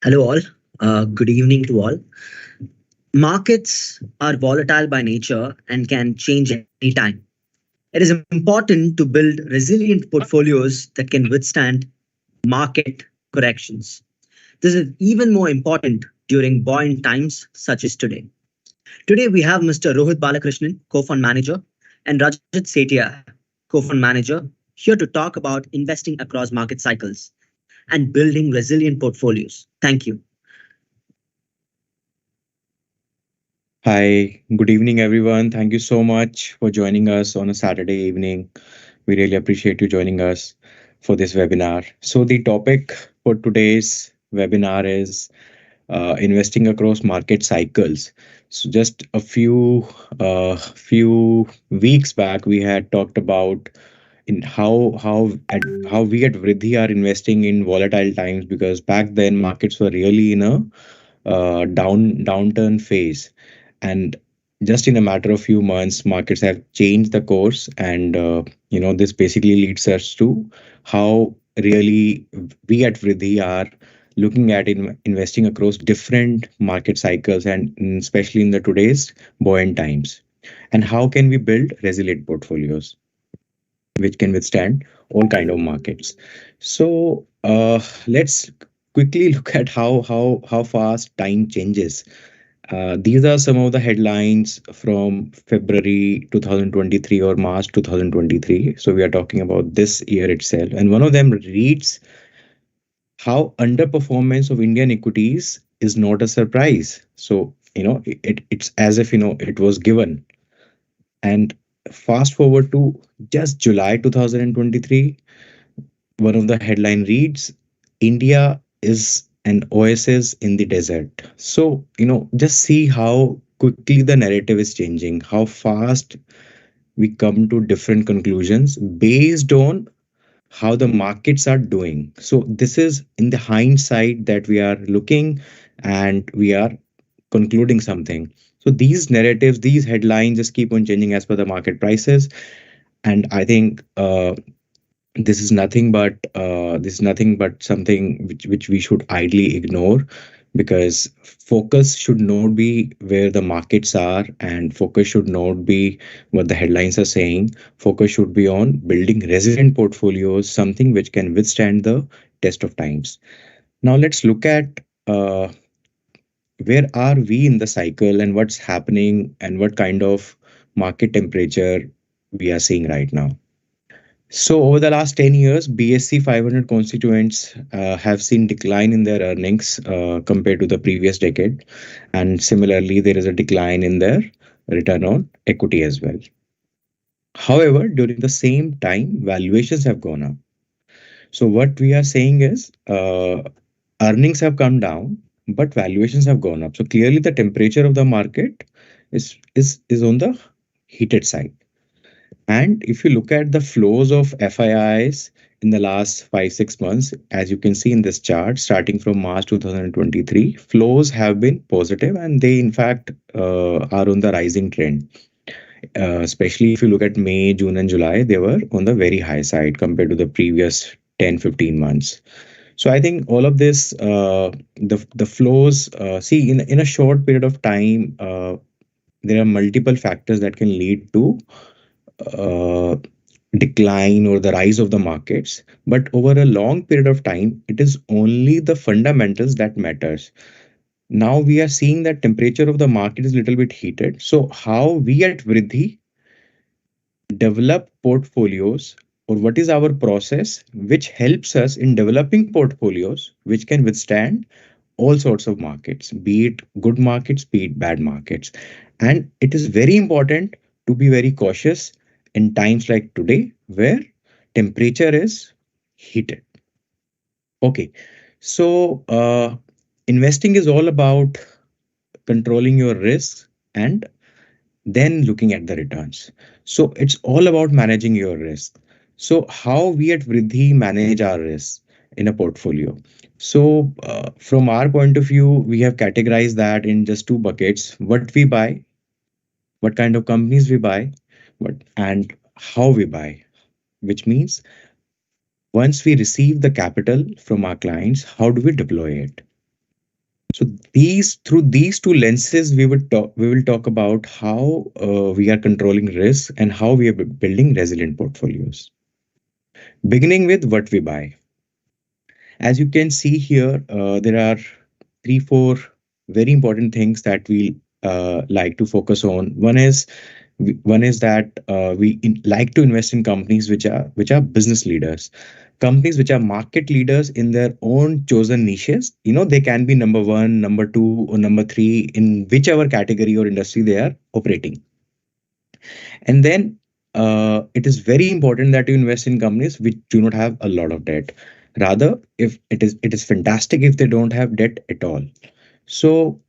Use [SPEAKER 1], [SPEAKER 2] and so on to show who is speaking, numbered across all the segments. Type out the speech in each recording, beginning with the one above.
[SPEAKER 1] Hello, all. Good evening to all. Markets are volatile by nature and can change anytime. It is important to build resilient portfolios that can withstand market corrections. This is even more important during buoyant times such as today. Today, we have Mr. Rohit Balakrishnan, co fund manager, and Rajat Setia, co fund manager, here to talk about investing across market cycles and building resilient portfolios. Thank you.
[SPEAKER 2] Hi, good evening, everyone. Thank you so much for joining us on a Saturday evening. We really appreciate you joining us for this webinar. So, the topic for today's webinar is investing across market cycles. So, just a few weeks back, we had talked about in how we at Vriddhi are investing in volatile times because back then markets were really in a downturn phase, and just in a matter of few months markets have changed the course, and this basically leads us to how really we at Vriddhi are looking at investing across different market cycles, and especially in the today's buoyant times, and how can we build resilient portfolios which can withstand all kind of markets. So let's quickly look at how fast time changes. These are some of the headlines from February 2023 or March 2023. So we are talking about this year itself. And one of them reads how underperformance of Indian equities is not a surprise. So, it's as if, it was given. And fast forward to just July 2023, one of the headline reads India is an oasis in the desert. So, just see how quickly the narrative is changing, how fast we come to different conclusions based on how the markets are doing. So, this is in the hindsight that we are looking and we are concluding something. So, these narratives, these headlines just keep on changing as per the market prices. And I think this is nothing but something which we should ideally ignore, because focus should not be where the markets are, and focus should not be what the headlines are saying. Focus should be on building resilient portfolios, something which can withstand the test of times. Now let's look at where are we in the cycle and what's happening and what kind of market temperature we are seeing right now. So over the last 10 years, BSC 500 constituents have seen decline in their earnings compared to the previous decade. And similarly, there is a decline in their return on equity as well. However, during the same time, valuations have gone up. So what we are saying is earnings have come down, but valuations have gone up. So clearly the temperature of the market is on the heated side. And if you look at the flows of FIIs in the last 5 6 months, as you can see in this chart, starting from March 2023, flows have been positive, and they in fact are on the rising trend. Especially if you look at May, June, and July, they were on the very high side compared to the previous 10 15 months. So I think all of this, the flows, see in a short period of time, there are multiple factors that can lead to uh, decline or the rise of the markets, but over a long period of time it is only the fundamentals that matters. Now we are seeing that temperature of the market is a little bit heated. So how we at Vriddhi develop portfolios, or what is our process which helps us in developing portfolios which can withstand all sorts of markets, be it good markets, be it bad markets. And it is very important to be very cautious in times like today where temperature is heated. Okay, so investing is all about controlling your risks and then looking at the returns. So it's all about managing your risk. So how we at Vriddhi manage our risks in a portfolio. So from our point of view, we have categorized that in just two buckets: what we buy, what kind of companies we buy, what and how we buy. Which means once we receive the capital from our clients, how do we deploy it? So these two lenses, we will talk about how we are controlling risk and how we are building resilient portfolios. Beginning with what we buy. As you can see here, there are three, four very important things that we like to focus on. One is that like to invest in companies which are business leaders, companies which are market leaders in their own chosen niches. They can be number one, number two, or number three in whichever category or industry they are operating. And then it is very important that you invest in companies which do not have a lot of debt. Rather, if it is fantastic if they don't have debt at all. So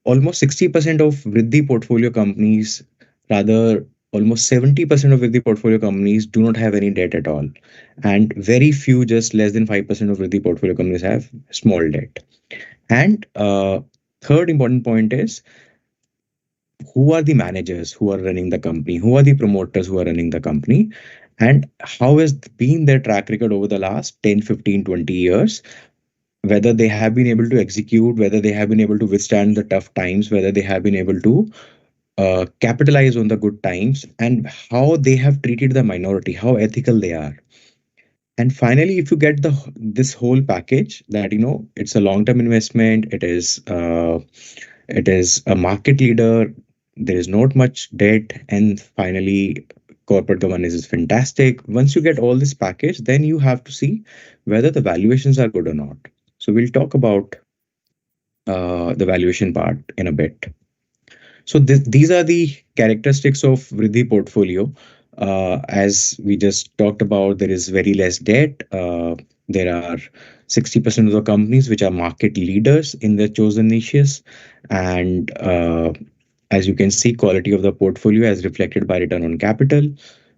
[SPEAKER 2] almost 60% of Vriddhi portfolio companies, rather almost 70% of Vriddhi portfolio companies do not have any debt at all. And very few, just less than 5% of Vriddhi portfolio companies have small debt. And third important point is, who are the managers who are running the company? Who are the promoters who are running the company? And how has been their track record over the last 10, 15, 20 years? Whether they have been able to execute, whether they have been able to withstand the tough times, whether they have been able to capitalize on the good times, and how they have treated the minority, how ethical they are. And finally, if you get this whole package, that it's a long-term investment, it is a market leader, there is not much debt, and finally corporate governance is fantastic. Once you get all this package, then you have to see whether the valuations are good or not. So we'll talk about the valuation part in a bit. So these are the characteristics of Vriddhi portfolio. As we just talked about, there is very less debt. There are 60% of the companies which are market leaders in their chosen niches. And as you can see, quality of the portfolio as reflected by return on capital.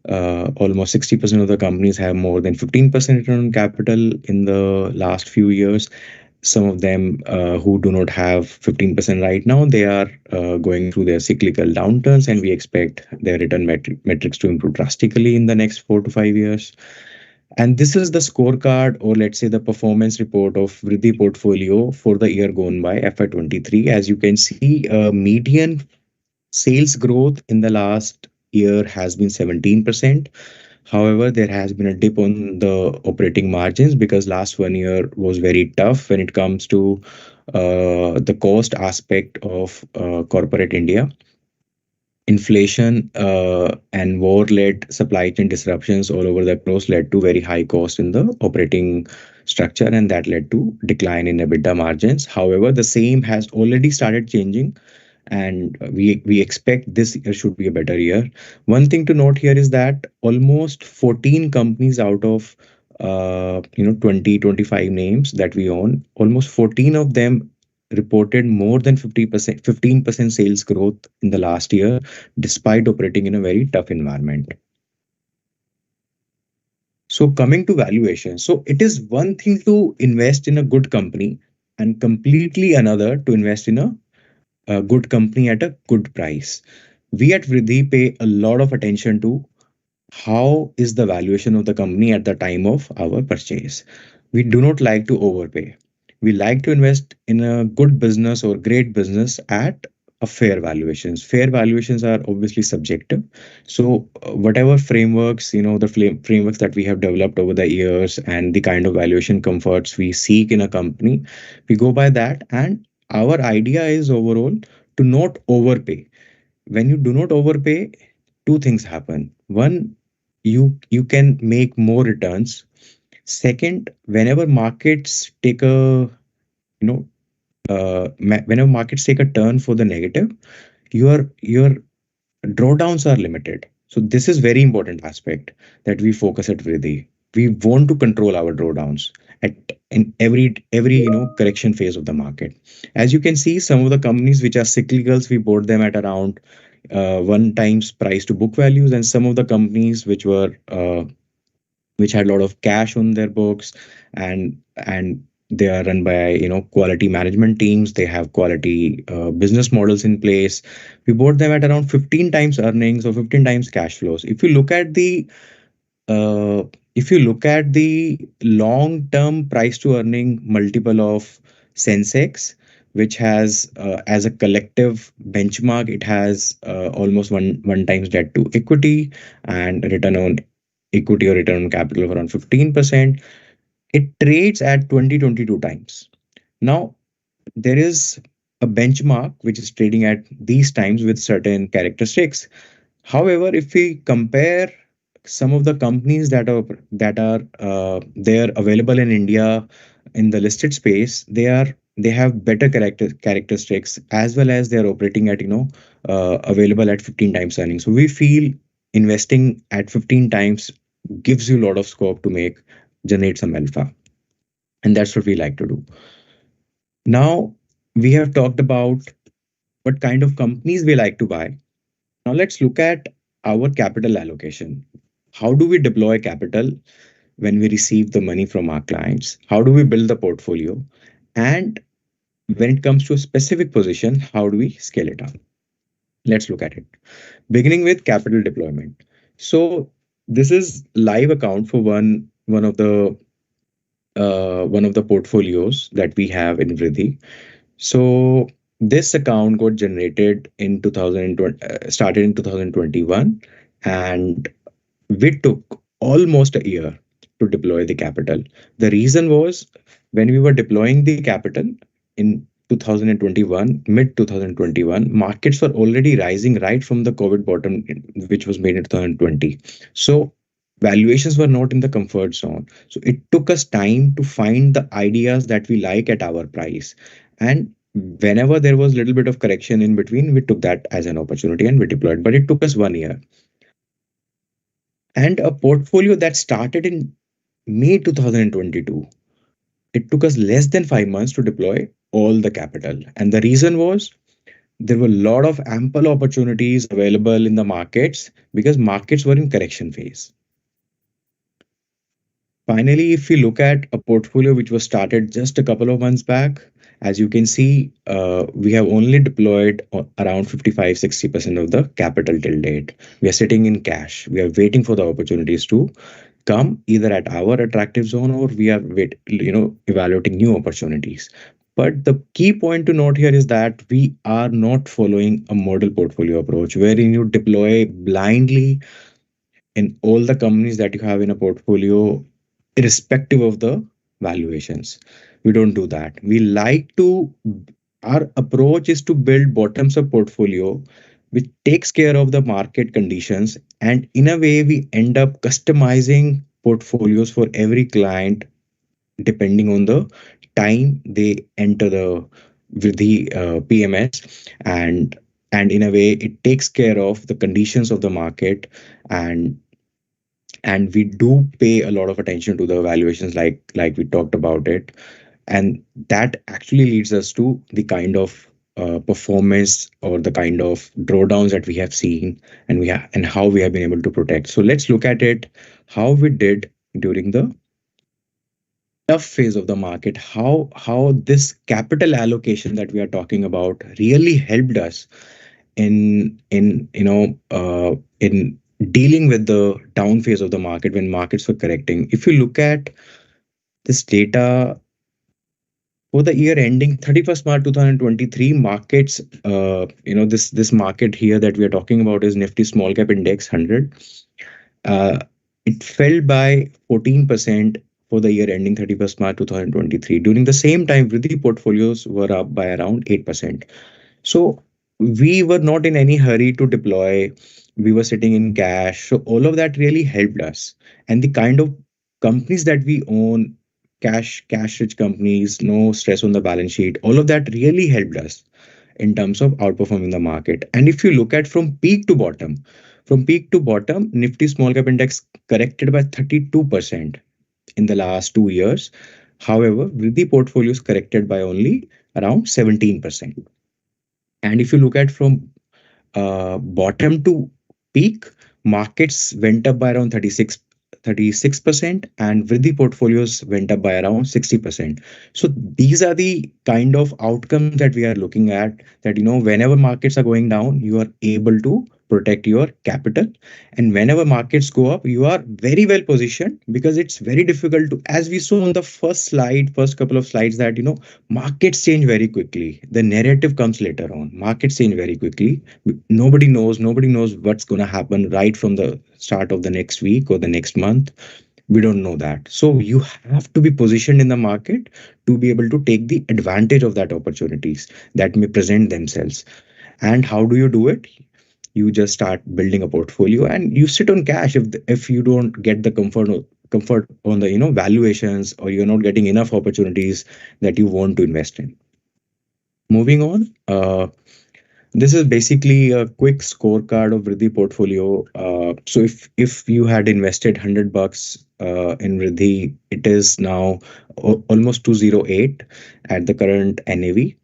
[SPEAKER 2] Almost 60% of the companies have more than 15% return on capital in the last few years. Some of them who do not have 15% right now, they are going through their cyclical downturns, and we expect their return metrics to improve drastically in the next 4 to 5 years. And this is the scorecard, or let's say the performance report of Vriddhi portfolio for the year gone by, FY23. As you can see, median sales growth in the last year has been 17%. However, there has been a dip on the operating margins because last 1 year was very tough when it comes to the cost aspect of corporate India. Inflation and war-led supply chain disruptions all over the globe led to very high cost in the operating structure, and that led to decline in EBITDA margins. However, the same has already started changing, and we expect this year should be a better year. One thing to note here is that almost 14 companies out of 20 25 names that we own, almost 14 of them reported more than 50%, 15% sales growth in the last year, despite operating in a very tough environment. So coming to valuation, so it is one thing to invest in a good company and completely another to invest in a good company at a good price. We at Vriddhi pay a lot of attention to how is the valuation of the company at the time of our purchase. We do not like to overpay. We like to invest in a good business or great business at a fair valuations. Fair valuations are obviously subjective. So whatever frameworks, the frameworks that we have developed over the years and the kind of valuation comforts we seek in a company, we go by that. And our idea is overall to not overpay. When you do not overpay, two things happen. One, you can make more returns. Second, whenever markets take a you know whenever markets take a turn for the negative, your drawdowns are limited. So this is very important aspect that we focus at Vriddhi. We want to control our drawdowns at in every correction phase of the market. As you can see, some of the companies which are cyclicals, we bought them at around 1 times price to book values, and some of the companies which had a lot of cash on their books, and they are run by quality management teams, they have quality business models in place. We bought them at around 15 times earnings or 15 times cash flows. Uh, if you look at the long term price to earning multiple of Sensex, which has as a collective benchmark, it has almost one times debt to equity and return on equity or return on capital of around 15%. It trades at 2022 times. Now, there is a benchmark which is trading at these times with certain characteristics. However, if we compare some of the companies that are there available in India in the listed space, they have better characteristics, as well as they are operating at available at 15 times earnings. So we feel investing at 15 times gives you a lot of scope to make generate some alpha, and that's what we like to do. Now we have talked about what kind of companies we like to buy. Now let's look at our capital allocation. How do we deploy capital when we receive the money from our clients? How do we build the portfolio? And when it comes to a specific position, how do we scale it up? Let's look at it. Beginning with capital deployment. So this is live account for one of the portfolios that we have in Vriddhi. So this account got generated in 2020, started in 2021, and we took almost a year to deploy the capital. The reason was, when we were deploying the capital in 2021, mid 2021, markets were already rising right from the COVID bottom, which was made in 2020. So valuations were not in the comfort zone. So it took us time to find the ideas that we like at our price. And whenever there was a little bit of correction in between, we took that as an opportunity and we deployed. But it took us 1 year. And a portfolio that started in May 2022, it took us less than 5 months to deploy all the capital. And the reason was, there were a lot of ample opportunities available in the markets because markets were in correction phase. Finally, if we look at a portfolio which was started just a couple of months back, as you can see, we have only deployed around 55-60% of the capital till date. We are sitting in cash. We are waiting for the opportunities to come either at our attractive zone, or we are evaluating new opportunities. But the key point to note here is that we are not following a model portfolio approach wherein you deploy blindly in all the companies that you have in a portfolio, irrespective of the valuations. We don't do that. Our approach is to build bottoms up portfolio which takes care of the market conditions, and in a way we end up customizing portfolios for every client depending on the time they enter the PMS, and in a way it takes care of the conditions of the market, and we do pay a lot of attention to the valuations, like we talked about it, and that actually leads us to the kind of performance or the kind of drawdowns that we have seen, and how we have been able to protect. So let's look at it, how we did during the tough phase of the market, how this capital allocation that we are talking about really helped us in dealing with the down phase of the market when markets were correcting. If you look at this data for the year ending 31st March 2023, markets, this market here that we are talking about is Nifty Small Cap Index 100. It fell by 14% for the year ending 31st March 2023. During the same time, Vriddhi portfolios were up by around 8%. So we were not in any hurry to deploy. We were sitting in cash. So all of that really helped us. And the kind of companies that we own, cash rich companies, no stress on the balance sheet, all of that really helped us in terms of outperforming the market. And if you look at from peak to bottom, Nifty Small Cap Index corrected by 32% in the last 2 years. However, Vriddhi portfolios corrected by only around 17%. And if you look at from bottom to peak, markets went up by around 36%, and Vriddhi portfolios went up by around 60%. So these are the kind of outcomes that we are looking at, that whenever markets are going down, you are able to protect your capital. And whenever markets go up, you are very well positioned, because it's very difficult to, as we saw on the first couple of slides, that markets change very quickly. The narrative comes later on. Markets change very quickly. Nobody knows what's going to happen right from the start of the next week or the next month. We don't know that. So you have to be positioned in the market to be able to take the advantage of that opportunities that may present themselves. And how do you do it? You just start building a portfolio and you sit on cash if you don't get the comfort on the valuations, or you're not getting enough opportunities that you want to invest in. Moving on, this is basically a quick scorecard of Vriddhi portfolio. So if you had invested $100 in Vriddhi, it is now almost 208 at the current NAV.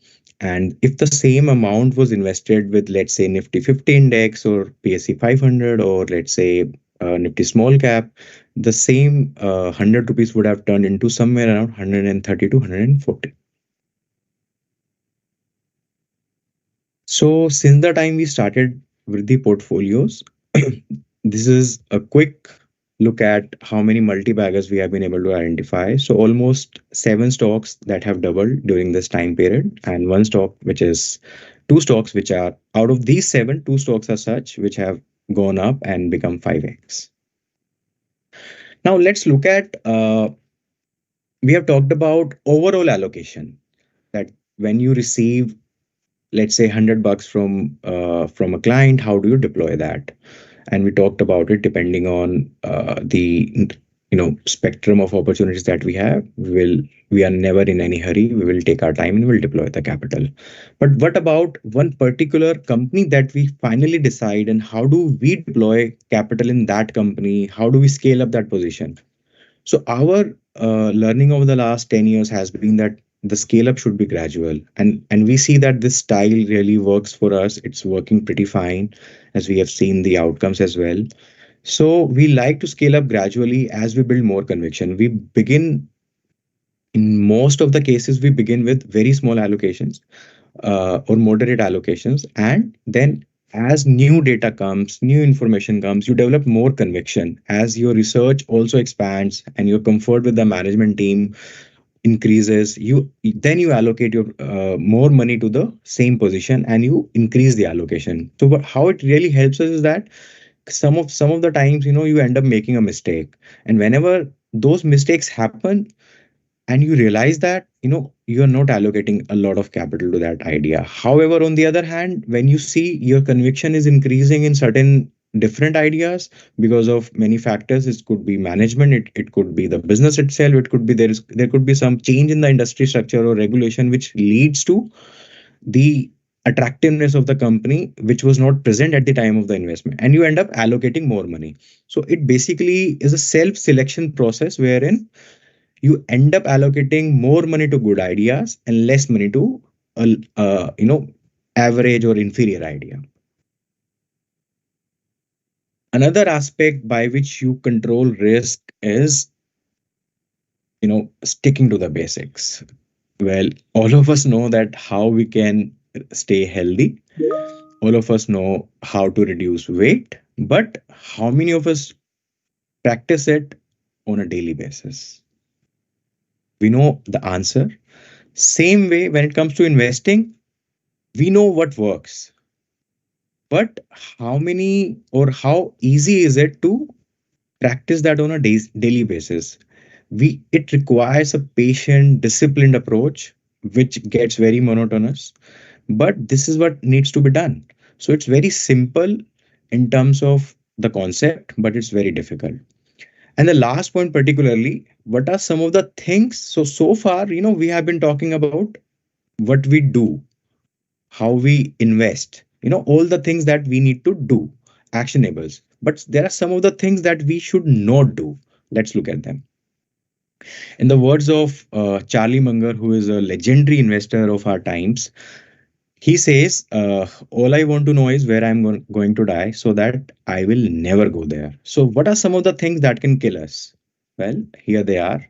[SPEAKER 2] And if the same amount was invested with, let's say, Nifty 50 index or PSE 500, or let's say Nifty small cap, the same 100 rupees would have turned into somewhere around 130 to 140. So since the time we started with the portfolios, this is a quick look at how many multi-baggers we have been able to identify. So almost 7 stocks that have doubled during this time period, and two stocks which are out of these 7, 2 stocks are such which have gone up and become 5x. Now let's look at, we have talked about overall allocation, that when you receive, let's say, $100 from a client, how do you deploy that? And we talked about it. Depending on the spectrum of opportunities that we have, we are never in any hurry. We will take our time and we'll deploy the capital. But what about one particular company that we finally decide, and how do we deploy capital in that company? How do we scale up that position? So our learning over the last 10 years has been that the scale up should be gradual, and we see that this style really works for us. It's working pretty fine, as we have seen the outcomes as well. So we like to scale up gradually as we build more conviction. In most of the cases, we begin with very small allocations or moderate allocations, and then as new data comes, new information comes, you develop more conviction. As your research also expands and your comfort with the management team increases, you allocate your more money to the same position, and you increase the allocation. So how it really helps us is that some of the times, you end up making a mistake, and whenever those mistakes happen and you realize that you are not allocating a lot of capital to that idea. However, on the other hand, when you see your conviction is increasing in certain different ideas because of many factors, it could be management, it could be the business itself, it could be there could be some change in the industry structure or regulation which leads to the attractiveness of the company which was not present at the time of the investment, and you end up allocating more money. So it basically is a self-selection process wherein you end up allocating more money to good ideas and less money to average or inferior idea. Another aspect by which you control risk is sticking to the basics. Well, all of us know that how we can stay healthy. All of us know how to reduce weight, but how many of us practice it on a daily basis? We know the answer. Same way, when it comes to investing, we know what works. But how many or how easy is it to practice that on a daily basis? It requires a patient, disciplined approach, which gets very monotonous. But this is what needs to be done. So it's very simple in terms of the concept, but it's very difficult. And the last point particularly, what are some of the things? So far, we have been talking about what we do, how we invest, all the things that we need to do, actionables. But there are some of the things that we should not do. Let's look at them. In the words of Charlie Munger, who is a legendary investor of our times, he says, all I want to know is where I'm going to die so that I will never go there. So what are some of the things that can kill us? Well, here they are.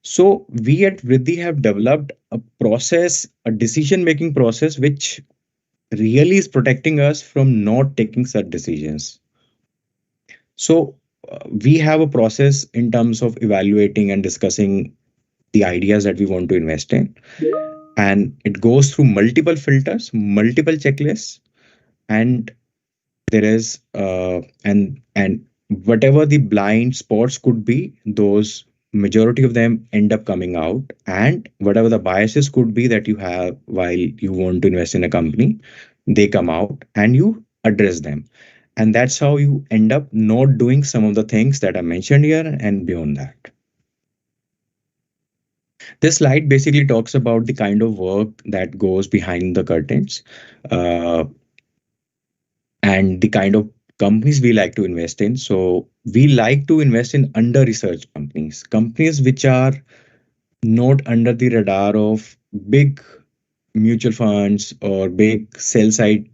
[SPEAKER 2] So we at Vriddhi have developed a process, a decision-making process, which really is protecting us from not taking such decisions. So we have a process in terms of evaluating and discussing the ideas that we want to invest in, and it goes through multiple filters, multiple checklists, and there is and whatever the blind spots could be, those majority of them end up coming out, and whatever the biases could be that you have while you want to invest in a company, they come out and you address them. And that's how you end up not doing some of the things that I mentioned here and beyond that. This slide basically talks about the kind of work that goes behind the curtains, uh, and the kind of companies we like to invest in. So we like to invest in under researched companies, companies which are not under the radar of big mutual funds or big sell side,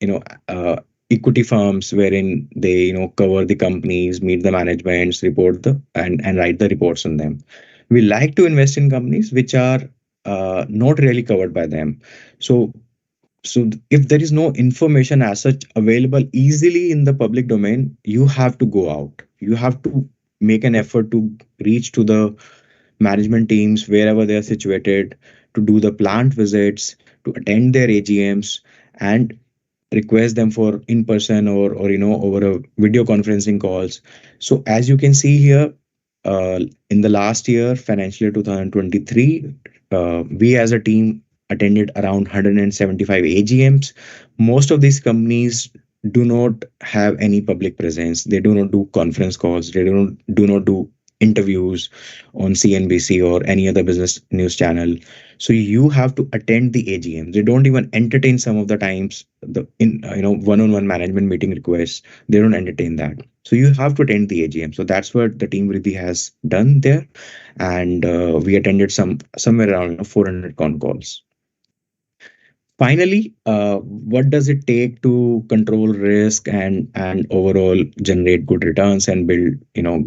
[SPEAKER 2] you know, equity firms, wherein they cover the companies, meet the managements, report the and write the reports on them. We like to invest in companies which are not really covered by them. So if there is no information as such available easily in the public domain, you have to go out, you have to make an effort to reach to the management teams wherever they are situated, to do the plant visits, to attend their AGMs, and request them for in person or over a video conferencing calls. So as you can see here, in the last year, financial year 2023, we as a team attended around 175 AGMs. Most of these companies do not have any public presence. They do not do conference calls. They do not do interviews on CNBC or any other business news channel. So you have to attend the AGM. They don't even entertain some of the times the in one-on-one management meeting requests. They don't entertain that. So you have to attend the AGM. So that's what the team Riddhi has done there, and we attended somewhere around 400 con calls. Finally, what does it take to control risk and overall generate good returns and build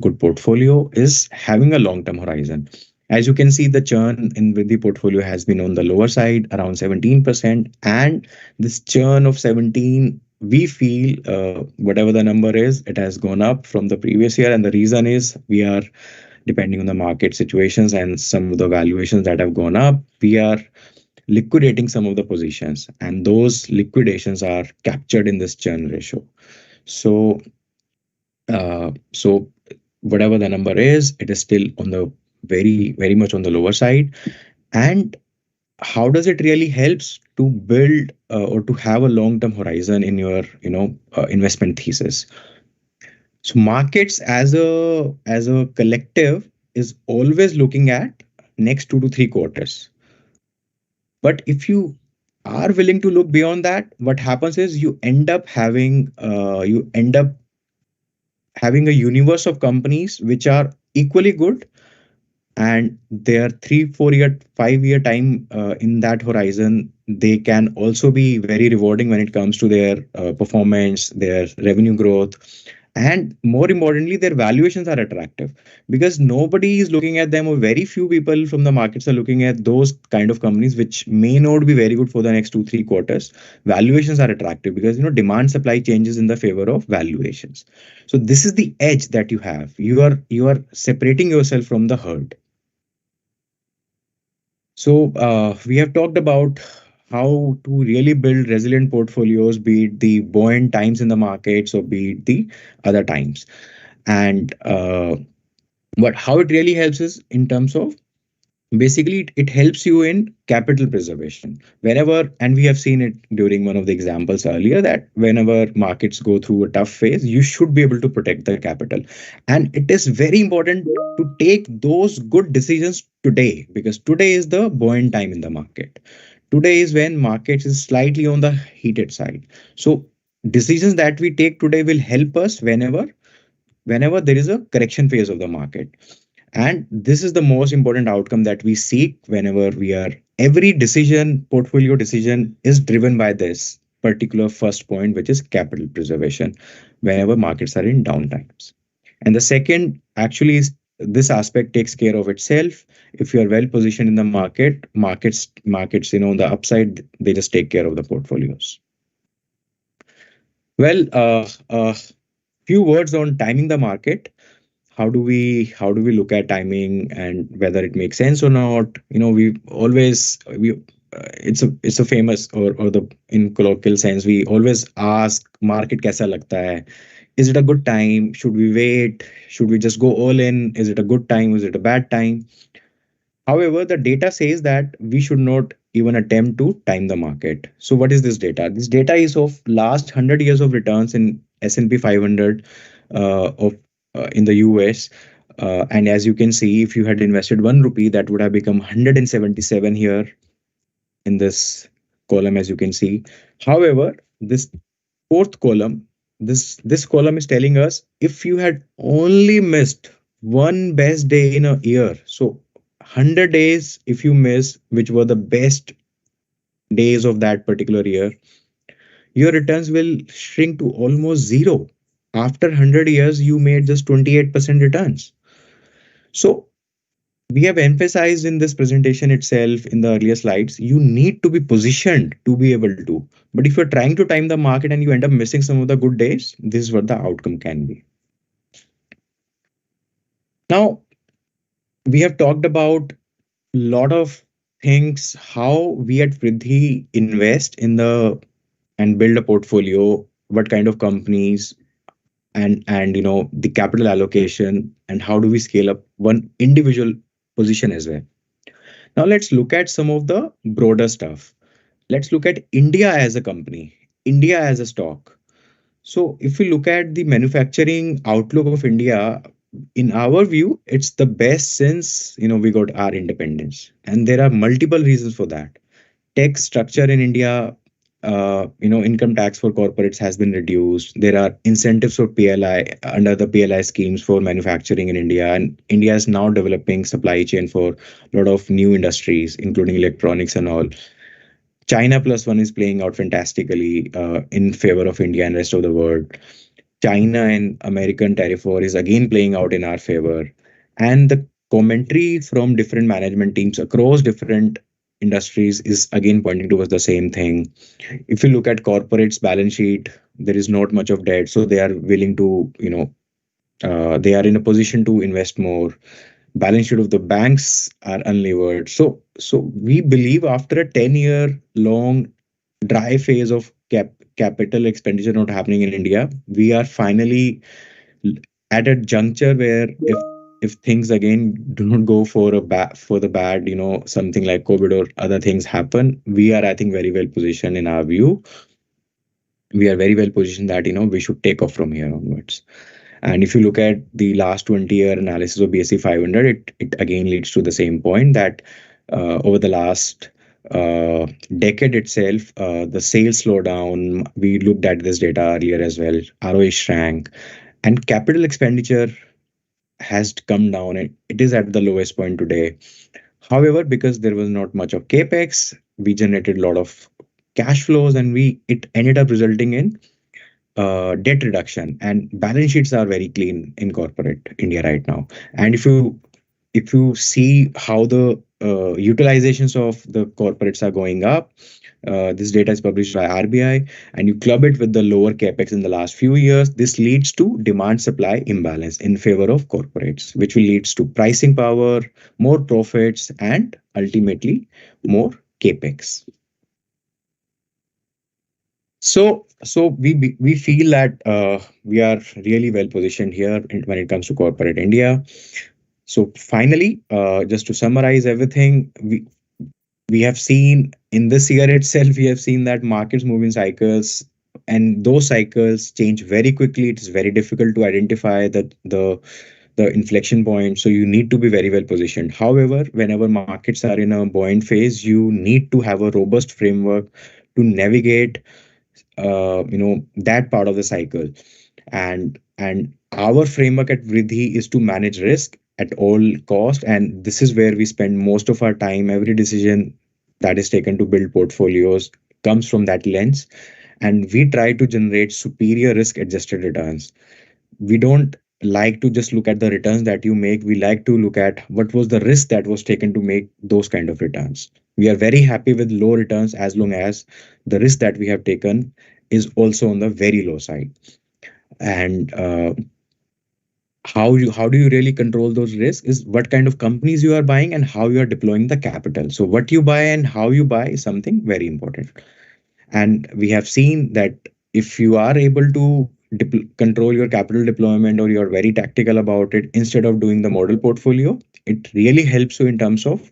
[SPEAKER 2] good portfolio is having a long term horizon. As you can see, the churn in with the portfolio has been on the lower side, around 17%, and this churn of 17, we feel whatever the number is, it has gone up from the previous year, and the reason is we are depending on the market situations and some of the valuations that have gone up, we are liquidating some of the positions, and those liquidations are captured in this churn ratio. So whatever the number is, it is still on the very much on the lower side. And how does it really helps to build or to have a long term horizon in your investment thesis? So markets as a collective is always looking at next 2 to 3 quarters. But if you are willing to look beyond that, what happens is you end up having a universe of companies which are equally good, and their 3 4 year 5 year time in that horizon, they can also be very rewarding when it comes to their performance, their revenue growth, and more importantly, their valuations are attractive, because nobody is looking at them, or very few people from the markets are looking at those kind of companies which may not be very good for the next 2 3 quarters. Valuations are attractive because demand supply changes in the favor of valuations. So this is the edge that you have. You are separating yourself from the herd. So we have talked about how to really build resilient portfolios, be it the buoyant times in the markets or be it the other times. And but how it really helps is in terms of, basically it helps you in capital preservation whenever, and we have seen it during one of the examples earlier, that whenever markets go through a tough phase, you should be able to protect the capital. And it is very important to take those good decisions today, because today is the buoyant time in the market. Today is when markets is slightly on the heated side. So decisions that we take today will help us whenever there is a correction phase of the market. And this is the most important outcome that we seek whenever we are, every decision, portfolio decision is driven by this particular first point, which is capital preservation whenever markets are in down times. And the second actually is, this aspect takes care of itself. If you are well positioned in the markets on the upside, they just take care of the portfolios. Well, few words on timing the market. How do we look at timing and whether it makes sense or not? We always we it's a famous, or the in colloquial sense, we always ask market kaisa lagta hai. Is it a good time? Should we wait? Should we just go all in? Is it a good time? Is it a bad time? However, the data says that we should not even attempt to time the market. So what is this data? This data is of last 100 years of returns in S&P 500 of in the US. And as you can see, if you had invested 1 rupee, that would have become 177 here in this column, as you can see. However, this fourth column, this column is telling us if you had only missed one best day in a year. So 100 days if you miss, which were the best days of that particular year, your returns will shrink to almost zero. After 100 years, you made just 28% returns. So we have emphasized in this presentation itself in the earlier slides, you need to be positioned to be able to. But if you're trying to time the market and you end up missing some of the good days, this is what the outcome can be. Now, we have talked about a lot of things, how we at Vriddhi invest in the and build a portfolio, what kind of companies, and the capital allocation, and how do we scale up one individual position as well. Now let's look at some of the broader stuff. Let's look at India as a company, India as a stock. So if we look at the manufacturing outlook of India, in our view, it's the best since we got our independence, and there are multiple reasons for that. Tax structure in India, income tax for corporates has been reduced. There are incentives for PLI under the PLI schemes for manufacturing in India, and India is now developing supply chain for a lot of new industries, including electronics and all. China plus one is playing out fantastically in favor of India and rest of the world. China and American tariff war is again playing out in our favor. And the commentary from different management teams across different industries is again pointing towards the same thing. If you look at corporates' balance sheet, there is not much of debt, so they are willing to, they are in a position to invest more. Balance sheet of the banks are unlevered. So we believe after a 10-year long dry phase of capital expenditure not happening in India, we are finally at a juncture where if things again do not go for the bad, something like COVID or other things happen, we are, I think, very well positioned in our view. We are very well positioned that we should take off from here onwards. And if you look at the last 20-year analysis of BSE 500, it again leads to the same point that over the last decade itself, the sales slowdown, we looked at this data earlier as well, ROE shrank, and capital expenditure has come down. It is at the lowest point today. However, because there was not much of capex, we generated a lot of cash flows, and it ended up resulting in debt reduction, and balance sheets are very clean in corporate India right now. And if you see how the utilizations of the corporates are going up, this data is published by RBI, and you club it with the lower capex in the last few years, this leads to demand supply imbalance in favor of corporates, which will leads to pricing power, more profits, and ultimately more capex. So we feel that we are really well positioned here when it comes to corporate India. So finally, just to summarize everything, we have seen in this year itself, we have seen that markets move in cycles, and those cycles change very quickly. It is very difficult to identify the inflection point. So you need to be very well positioned. However, whenever markets are in a buoyant phase, you need to have a robust framework to navigate that part of the cycle. And our framework at Vriddhi is to manage risk at all cost, and this is where we spend most of our time. Every decision that is taken to build portfolios comes from that lens, and we try to generate superior risk adjusted returns. We don't like to just look at the returns that you make. We like to look at what was the risk that was taken to make those kind of returns. We are very happy with low returns as long as the risk that we have taken is also on the very low side. And how do you really control those risks is what kind of companies you are buying and how you are deploying the capital. So what you buy and how you buy is something very important. And we have seen that if you are able to control your capital deployment, or you're very tactical about it instead of doing the model portfolio, it really helps you in terms of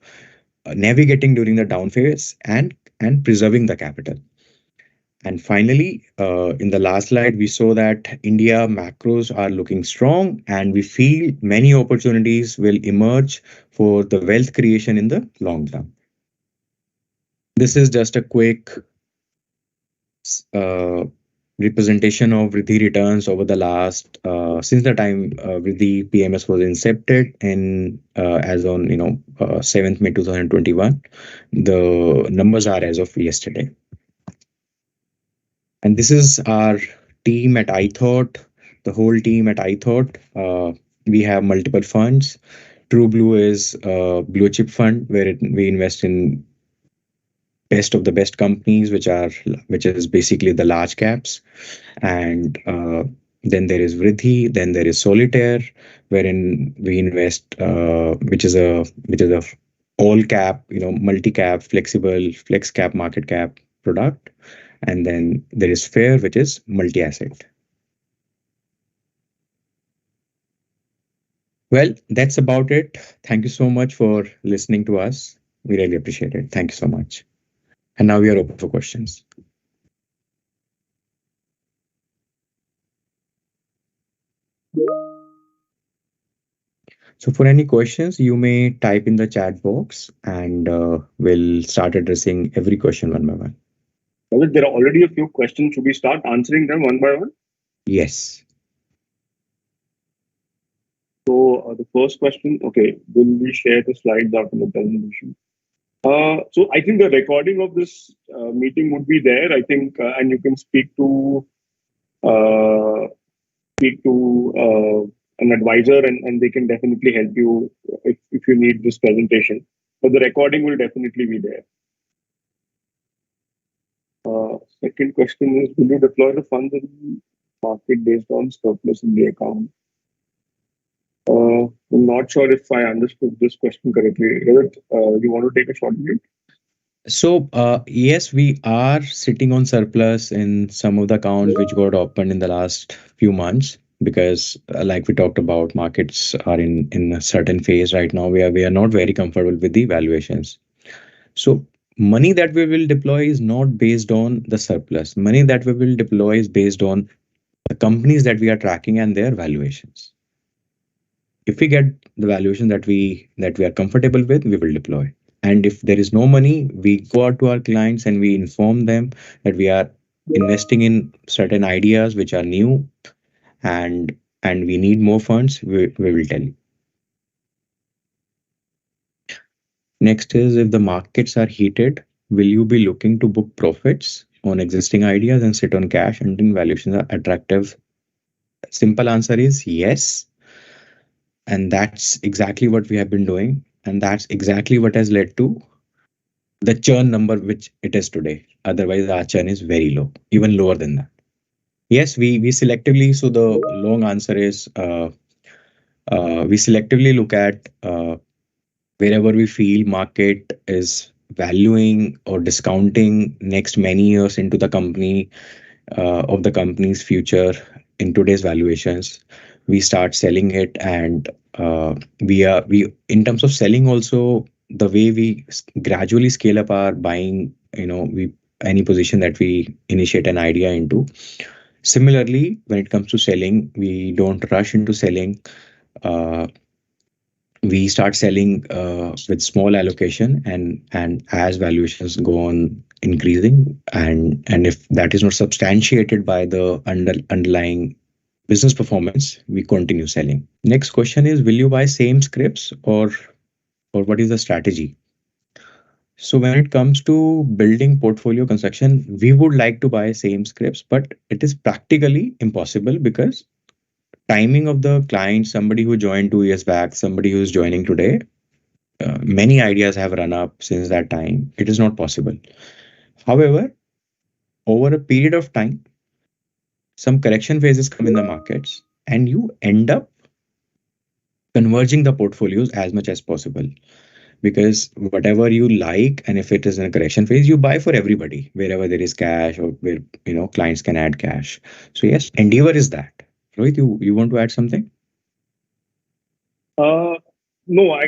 [SPEAKER 2] navigating during the down phase and preserving the capital. And finally, in the last slide, we saw that India macros are looking strong, and we feel many opportunities will emerge for the wealth creation in the long term. This is just a quick uh, representation of Vriddhi returns over the last since the time Vriddhi PMS was incepted in as on 7th May 2021. The numbers are as of yesterday. And this is our team at iThought, the whole team at iThought. We have multiple funds. True Blue is a blue chip fund where we invest in best of the best companies, which is basically the large caps. And then there is Vriddhi, then there is Solitaire, wherein we invest, which is a all cap, multi cap, flexible, flex cap, market cap product. And then there is Fair, which is multi-asset. Well, that's about it. Thank you so much for listening to us. We really appreciate it. Thank you so much. And now we are open for questions. So for any questions, you may type in the chat box, and we'll start addressing every question one by one.
[SPEAKER 3] There are already a few questions. Should we start answering them one by one?
[SPEAKER 2] Yes.
[SPEAKER 3] So the first question, okay, will we share the slides after the presentation? So I think the recording of this meeting would be there, I think, and you can speak to an advisor, and they can definitely help you if you need this presentation. But the recording will definitely be there. Second question is, will you deploy the funds in the market based on surplus in the account? I'm not sure if I understood this question correctly. Rohit, you want to take a shot at it?
[SPEAKER 2] So yes, we are sitting on surplus in some of the accounts which got opened in the last few months, because like we talked about, markets are in a certain phase right now where we are not very comfortable with the valuations. So money that we will deploy is not based on the surplus. Money that we will deploy is based on the companies that we are tracking and their valuations. If we get the valuation that we are comfortable with, we will deploy. And if there is no money, we go out to our clients and we inform them that we are investing in certain ideas which are new, and we need more funds. We will tell you. Next is, if the markets are heated, will you be looking to book profits on existing ideas and sit on cash until valuations are attractive? Simple answer is yes. And that's exactly what we have been doing. And that's exactly what has led to the churn number which it is today. Otherwise, our churn is very low, even lower than that. Yes, we selectively, so the long answer is we selectively look at wherever we feel market is valuing or discounting next many years into the company of the company's future in today's valuations, we start selling it. And we in terms of selling also, the way we gradually scale up our buying, any position that we initiate an idea into. Similarly, when it comes to selling, we don't rush into selling. We start selling with small allocation, and as valuations go on increasing, and if that is not substantiated by the underlying business performance, we continue selling. Next question is, will you buy same scripts or what is the strategy? So when it comes to building portfolio construction, we would like to buy same scripts, but it is practically impossible because timing of the client, somebody who joined 2 years back, somebody who's joining today, many ideas have run up since that time. It is not possible. However, over a period of time, some correction phases come in the markets, and you end up converging the portfolios as much as possible. Because whatever you like, and if it is in a correction phase, you buy for everybody wherever there is cash or where clients can add cash. So yes, endeavor is that. Rohit, you want to add something?
[SPEAKER 3] No,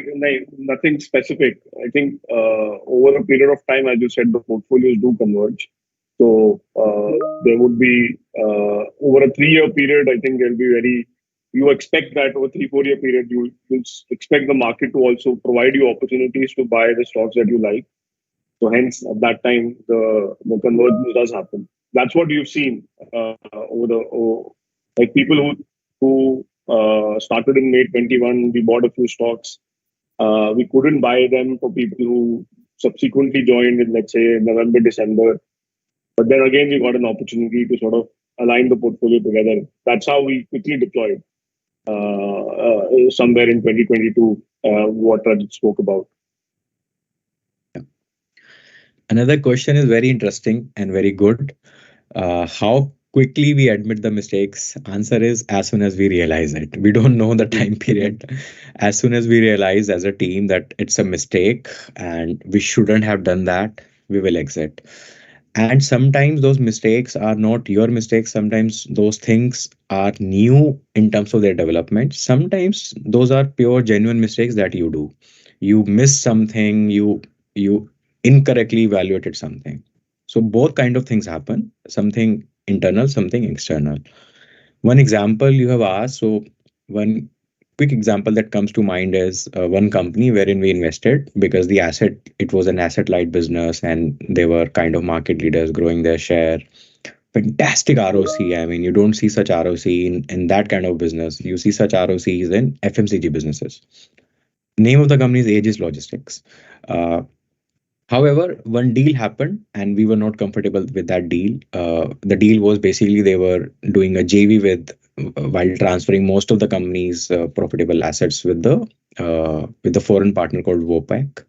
[SPEAKER 3] nothing specific. I think over a period of time, as you said, the portfolios do converge. So there would be over a 3-year period, I think you expect that over 3-4 year period, you expect the market to also provide you opportunities to buy the stocks that you like. So hence, at that time, the convergence does happen. That's what you've seen like people who started in May 21. We bought a few stocks. We couldn't buy them for people who subsequently joined in, let's say, November, December. But then again, we got an opportunity to sort of align the portfolio together. That's how we quickly deployed somewhere in 2022, what Rajat spoke about.
[SPEAKER 2] Another question is very interesting and very good. How quickly we admit the mistakes? Answer is as soon as we realize it. We don't know the time period. As soon as we realize as a team that it's a mistake and we shouldn't have done that, we will exit. And sometimes those mistakes are not your mistakes. Sometimes those things are new in terms of their development. Sometimes those are pure genuine mistakes that you do. You miss something, you incorrectly evaluated something. So both kind of things happen, something internal, something external. One example you have asked, so one quick example that comes to mind is one company wherein we invested because it was an asset light business and they were kind of market leaders growing their share. Fantastic ROC. I mean, you don't see such ROC in that kind of business. You see such ROCs in FMCG businesses. Name of the company is Aegis Logistics. However, one deal happened and we were not comfortable with that deal. The deal was basically they were doing a JV while transferring most of the company's profitable assets with the foreign partner called Vopak.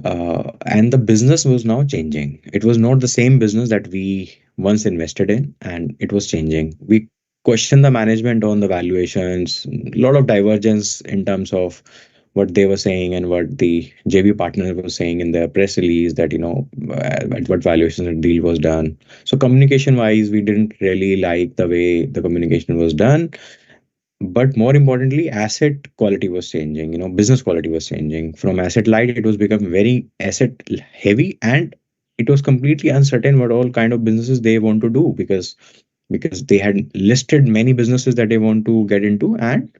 [SPEAKER 2] And the business was now changing. It was not the same business that we once invested in, and it was changing. We questioned the management on the valuations, a lot of divergence in terms of what they were saying and what the JV partner was saying in their press release that, at what valuation the deal was done. So communication wise, we didn't really like the way the communication was done. But more importantly, asset quality was changing, business quality was changing. From asset light, it was becoming very asset heavy, and it was completely uncertain what all kind of businesses they want to do because they had listed many businesses that they want to get into, and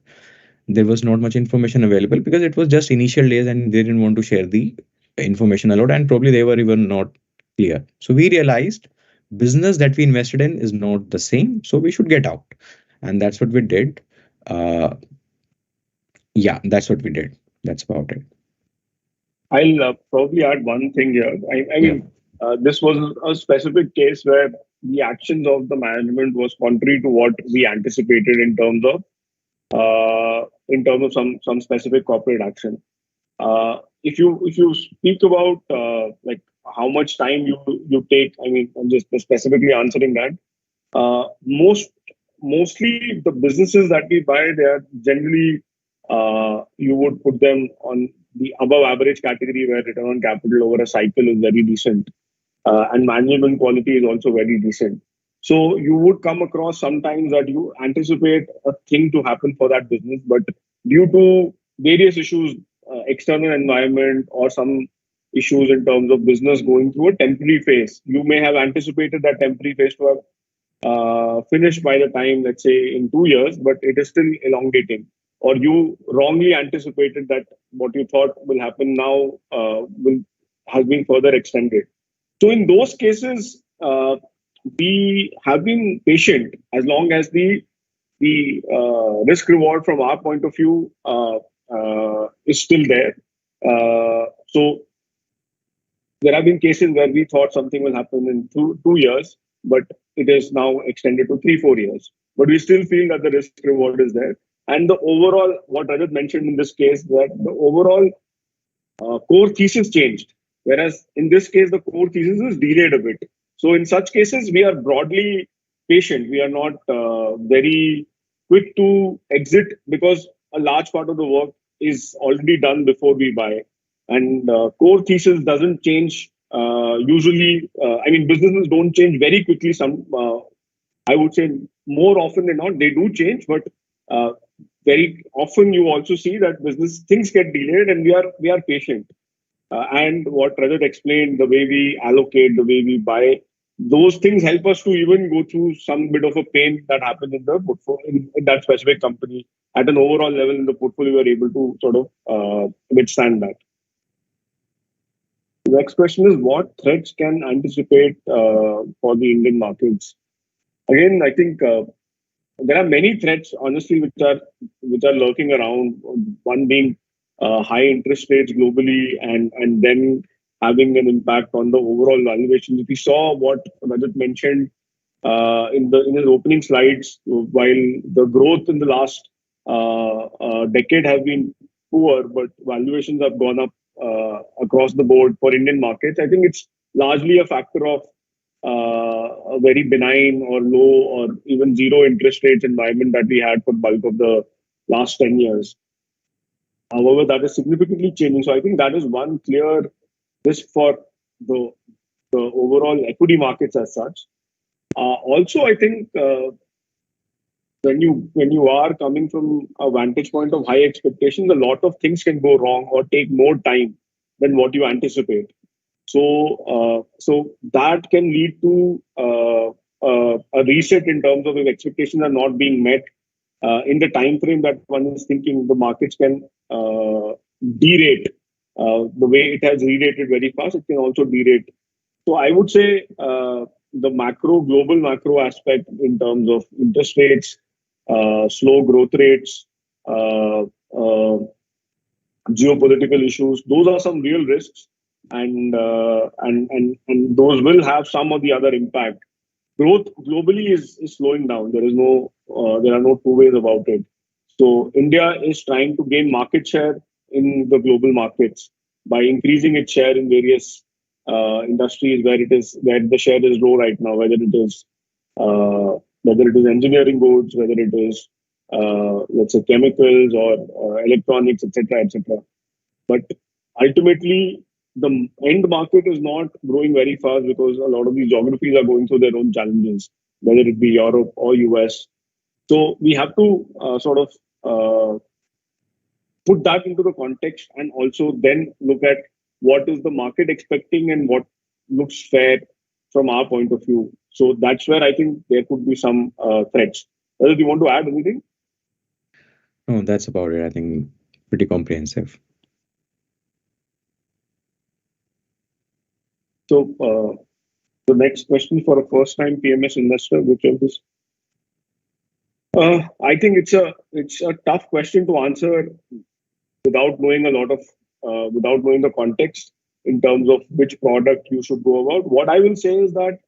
[SPEAKER 2] there was not much information available because it was just initial days and they didn't want to share the information a lot, and probably they were even not clear. So we realized business that we invested in is not the same, so we should get out, and that's what we did. That's what we did. That's about it.
[SPEAKER 3] I'll probably add one thing here. I mean, this was a specific case where the actions of the management was contrary to what we anticipated in terms of some specific corporate action. If you speak about like how much time you take, I mean, I'm just specifically answering that. Mostly the businesses that we buy, they are generally you would put them on the above average category where return on capital over a cycle is very decent, and management quality is also very decent. So you would come across sometimes that you anticipate a thing to happen for that business, but due to various issues, external environment or some issues in terms of business going through a temporary phase, you may have anticipated that temporary phase to have finished by the time, let's say, in 2 years, but it is still elongating. Or you wrongly anticipated that what you thought will happen now has been further extended. So in those cases, we have been patient as long as the risk reward from our point of view is still there. So there have been cases where we thought something will happen in 2 years, but it is now extended to 3-4 years. But we still feel that the risk reward is there. And the overall, what Rajat mentioned in this case, that the overall core thesis changed. Whereas in this case, the core thesis is delayed a bit. So in such cases, we are broadly patient. We are not very quick to exit because a large part of the work is already done before we buy. And core thesis doesn't change usually. I mean, businesses don't change very quickly. I would say more often than not, they do change, but very often you also see that business things get delayed, and we are patient. And what Rajat explained, the way we allocate, the way we buy, those things help us to even go through some bit of a pain that happens in the portfolio in that specific company. At an overall level in the portfolio, we are able to sort of withstand that. The next question is, what threats can anticipate for the Indian markets? Again, I think there are many threats, honestly, which are lurking around. One being high interest rates globally, and then having an impact on the overall valuations. If you saw what Rajat mentioned in his opening slides, while the growth in the last decade has been poor, but valuations have gone up across the board for Indian markets. I think it's largely a factor of a very benign or low or even zero interest rates environment that we had for bulk of the last 10 years. However, that is significantly changing. So I think that is one clear risk for the overall equity markets as such. Also, I think when you are coming from a vantage point of high expectations, a lot of things can go wrong or take more time than what you anticipate. So that can lead to a reset in terms of if expectations are not being met in the time frame that one is thinking. The markets can derate the way it has re-rated very fast. It can also derate. So I would say the global macro aspect in terms of interest rates, slow growth rates, geopolitical issues, those are some real risks. And those will have some or the other impact. Growth globally is slowing down. There are no two ways about it. So India is trying to gain market share in the global markets by increasing its share in various industries where the share is low right now, whether it is engineering goods, whether it is let's say chemicals or electronics, etc., etc. But ultimately, the end market is not growing very fast because a lot of these geographies are going through their own challenges, whether it be Europe or US. So we have to sort of put that into the context and also then look at what is the market expecting and what looks fair from our point of view. So that's where I think there could be some threats. Do you want to add anything?
[SPEAKER 2] No, that's about it. I think pretty comprehensive.
[SPEAKER 3] So the next question for a first-time PMS investor, which of this? I think it's a tough question to answer without knowing without knowing the context in terms of which product you should go about. What I will say is that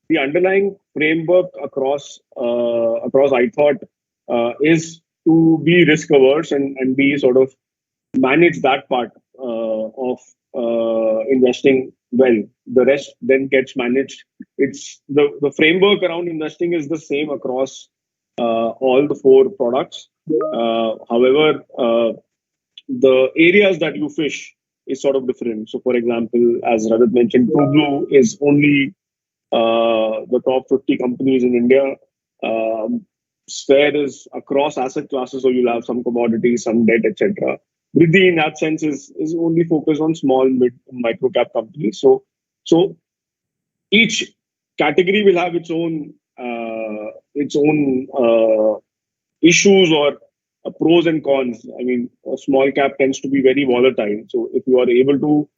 [SPEAKER 3] the underlying framework across iThought is to be risk averse and be sort of manage that part of investing well. The rest then gets managed. It's the framework around investing is the same across all the four products. However, the areas that you fish is sort of different. So, for example, as Rajat mentioned, TrueBlue is only the top 50 companies in India. Sphere is across asset classes, so you'll have some commodities, some debt, etc. Vriddhi, in that sense, is only focused on small, mid, micro cap companies. So each category will have its own issues or pros and cons. I mean, a small cap tends to be very volatile. So if you are able to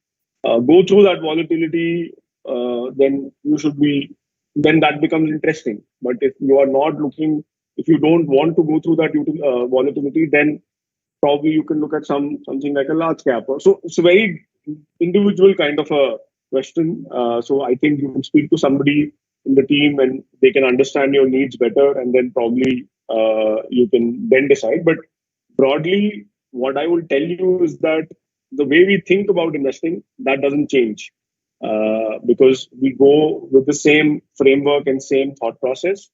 [SPEAKER 3] go through that volatility, then that becomes interesting. But if you are not looking, if you don't want to go through that volatility, then probably you can look at something like a large cap. So it's a very individual kind of a question. So I think you can speak to somebody in the team and they can understand your needs better, and then probably you can then decide. But broadly, what I will tell you is that the way we think about investing, that doesn't change. because we go with the same framework and same thought process.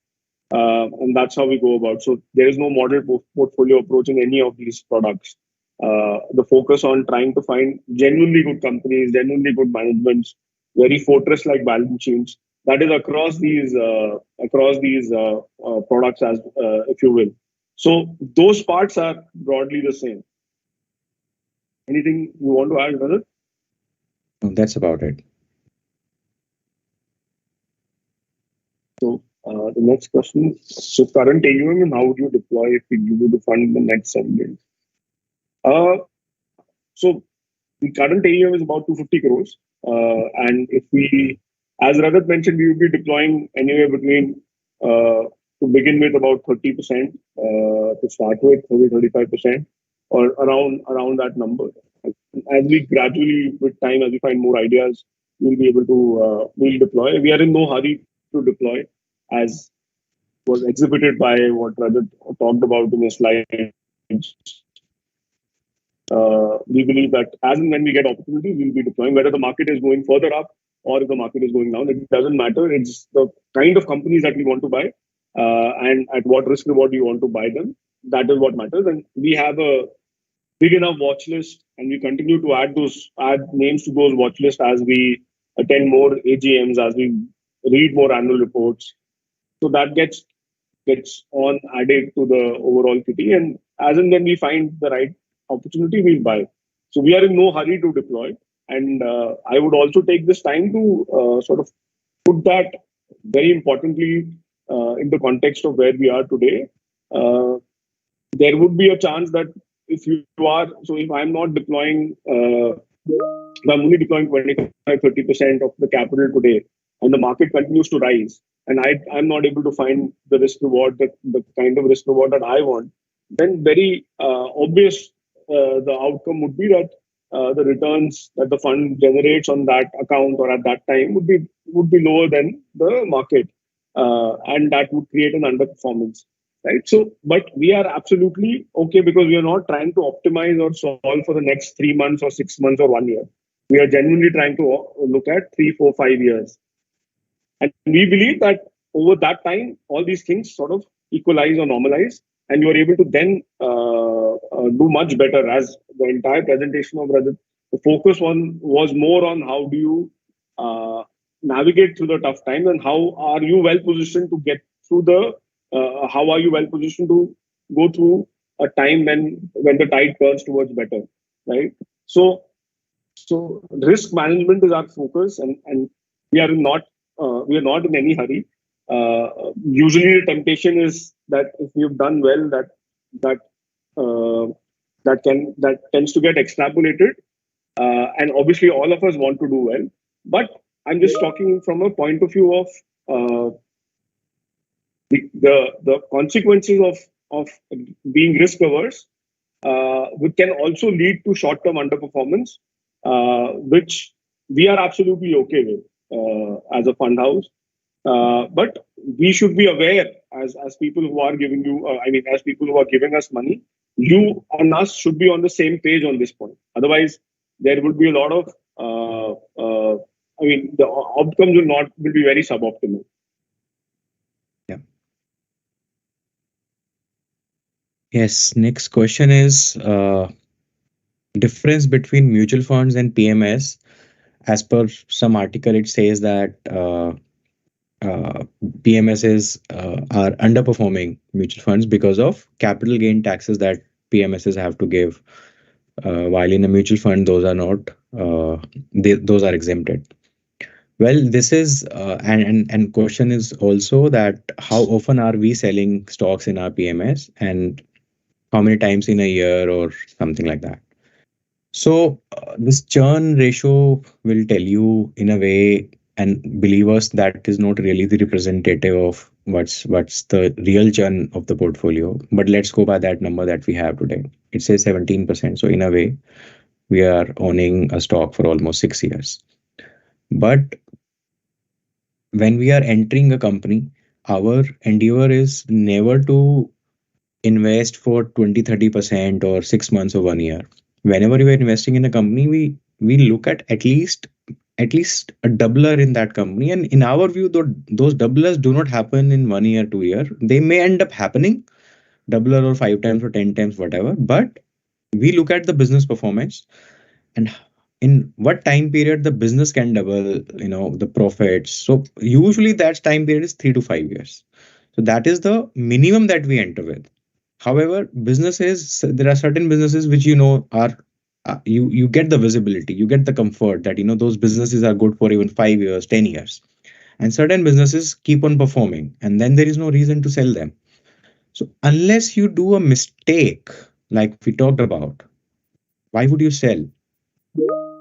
[SPEAKER 3] And that's how we go about. So there is no model portfolio approach in any of these products. The focus on trying to find genuinely good companies, genuinely good managements, very fortress-like balance sheets. That is across these products, as if you will. So those parts are broadly the same. Anything you want to add, Rajat?
[SPEAKER 2] No, that's about it.
[SPEAKER 3] So the next question: so current AUM and how would you deploy if we give you the fund in the next 7 days? So the current AUM is about 250 crores, and if we, as Rajat mentioned, we would be deploying anywhere between to begin with about 30% to start with, 30-35%, or around that number. As we gradually, with time, as we find more ideas, we'll be able to we'll deploy. We are in no hurry to deploy, as was exhibited by what Rajat talked about in the slides. We believe that as and when we get opportunities, we'll be deploying. Whether the market is going further up or if the market is going down, it doesn't matter. It's the kind of companies that we want to buy and at what risk reward we want to buy them. That is what matters. And we have a big enough watch list, and we continue to add names to those watch lists as we attend more AGMs, as we read more annual reports. So that gets on added to the overall kitty. And as and when we find the right opportunity, we'll buy. So we are in no hurry to deploy. And I would also take this time to sort of put that very importantly in the context of where we are today. There would be a chance that if I'm not deploying, if I'm only deploying 25-30% of the capital today, and the market continues to rise, and I'm not able to find the risk reward, the kind of risk reward that I want, then very obvious the outcome would be that the returns that the fund generates on that account or at that time would be lower than the market, and that would create an underperformance, right? So, but we are absolutely okay because we are not trying to optimize or solve for the next 3 months or 6 months or 1 year. We are genuinely trying to look at 3, 4, 5 years, and we believe that over that time, all these things sort of equalize or normalize, and you are able to then do much better. As the entire presentation of Rajat, the focus was more on how do you navigate through the tough times, and how are you well positioned to get through how are you well positioned to go through a time when the tide turns towards better, right? So risk management is our focus, and we are not in any hurry. Usually the temptation is that if you've done well, that tends to get extrapolated, and obviously all of us want to do well. But I'm just talking from a point of view of the consequences of being risk averse, which can also lead to short-term underperformance, which we are absolutely okay with as a fund house. But we should be aware as people who are giving you, as people who are giving us money, you and us should be on the same page on this point. Otherwise, there would be a lot of, the outcomes will be very suboptimal.
[SPEAKER 2] Yeah. Yes. Next question is difference between mutual funds and PMS. As per some article, it says that PMSs are underperforming mutual funds because of capital gain taxes that PMSs have to give, while in a mutual fund those are not. Those are exempted. Well, this is and question is also that how often are we selling stocks in our PMS, and how many times in a year or something like that. So this churn ratio will tell you in a way, and believe us, that is not really the representative of what's the real churn of the portfolio. But let's go by that number that we have today. It says 17%. So in a way, we are owning a stock for almost 6 years. But when we are entering a company, our endeavor is never to invest for 20-30% or 6 months or 1 year. Whenever we are investing in a company, we look at least at least a doubler in that company. And in our view, those doublers do not happen in 1 year, 2 year. They may end up happening doubler or 5 times or 10 times, whatever. But we look at the business performance and in what time period the business can double, the profits. So usually that time period is 3 to 5 years. So that is the minimum that we enter with. However, there are certain businesses which are you get the visibility, you get the comfort that those businesses are good for even 5 years, 10 years, and certain businesses keep on performing, and then there is no reason to sell them. So unless you do a mistake like we talked about, why would you sell?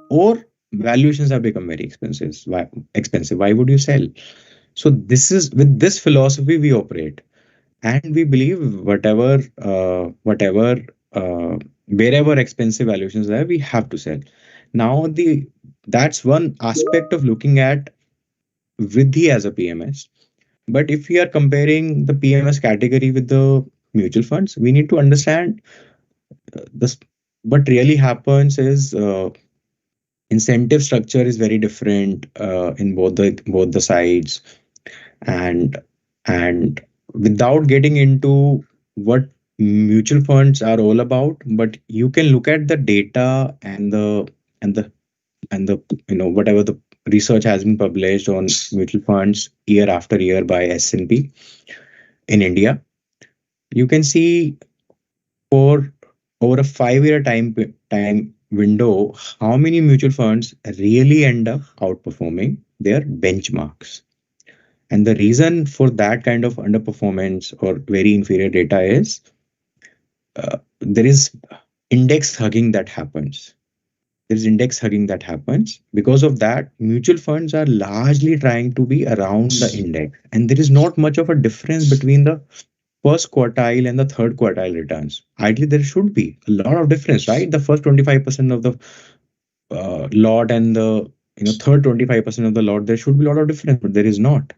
[SPEAKER 2] Or valuations have become very expensive. Why would you sell? So this is with this philosophy we operate, and we believe wherever expensive valuations are, we have to sell. Now that's one aspect of looking at Vidhi as a PMS. But if we are comparing the PMS category with the mutual funds, we need to understand this. What really happens is incentive structure is very different in both the sides, and without getting into what mutual funds are all about, but you can look at the data and the whatever the research has been published on mutual funds year after year by S&P in India. You can see for over a 5-year time window how many mutual funds really end up outperforming their benchmarks. And the reason for that kind of underperformance or very inferior data is there is index hugging that happens. Because of that, mutual funds are largely trying to be around the index, and there is not much of a difference between the first quartile and the third quartile returns. Ideally, there should be a lot of difference, right? The first 25% of the lot and the third 25% of the lot, there should be a lot of difference, but there is not.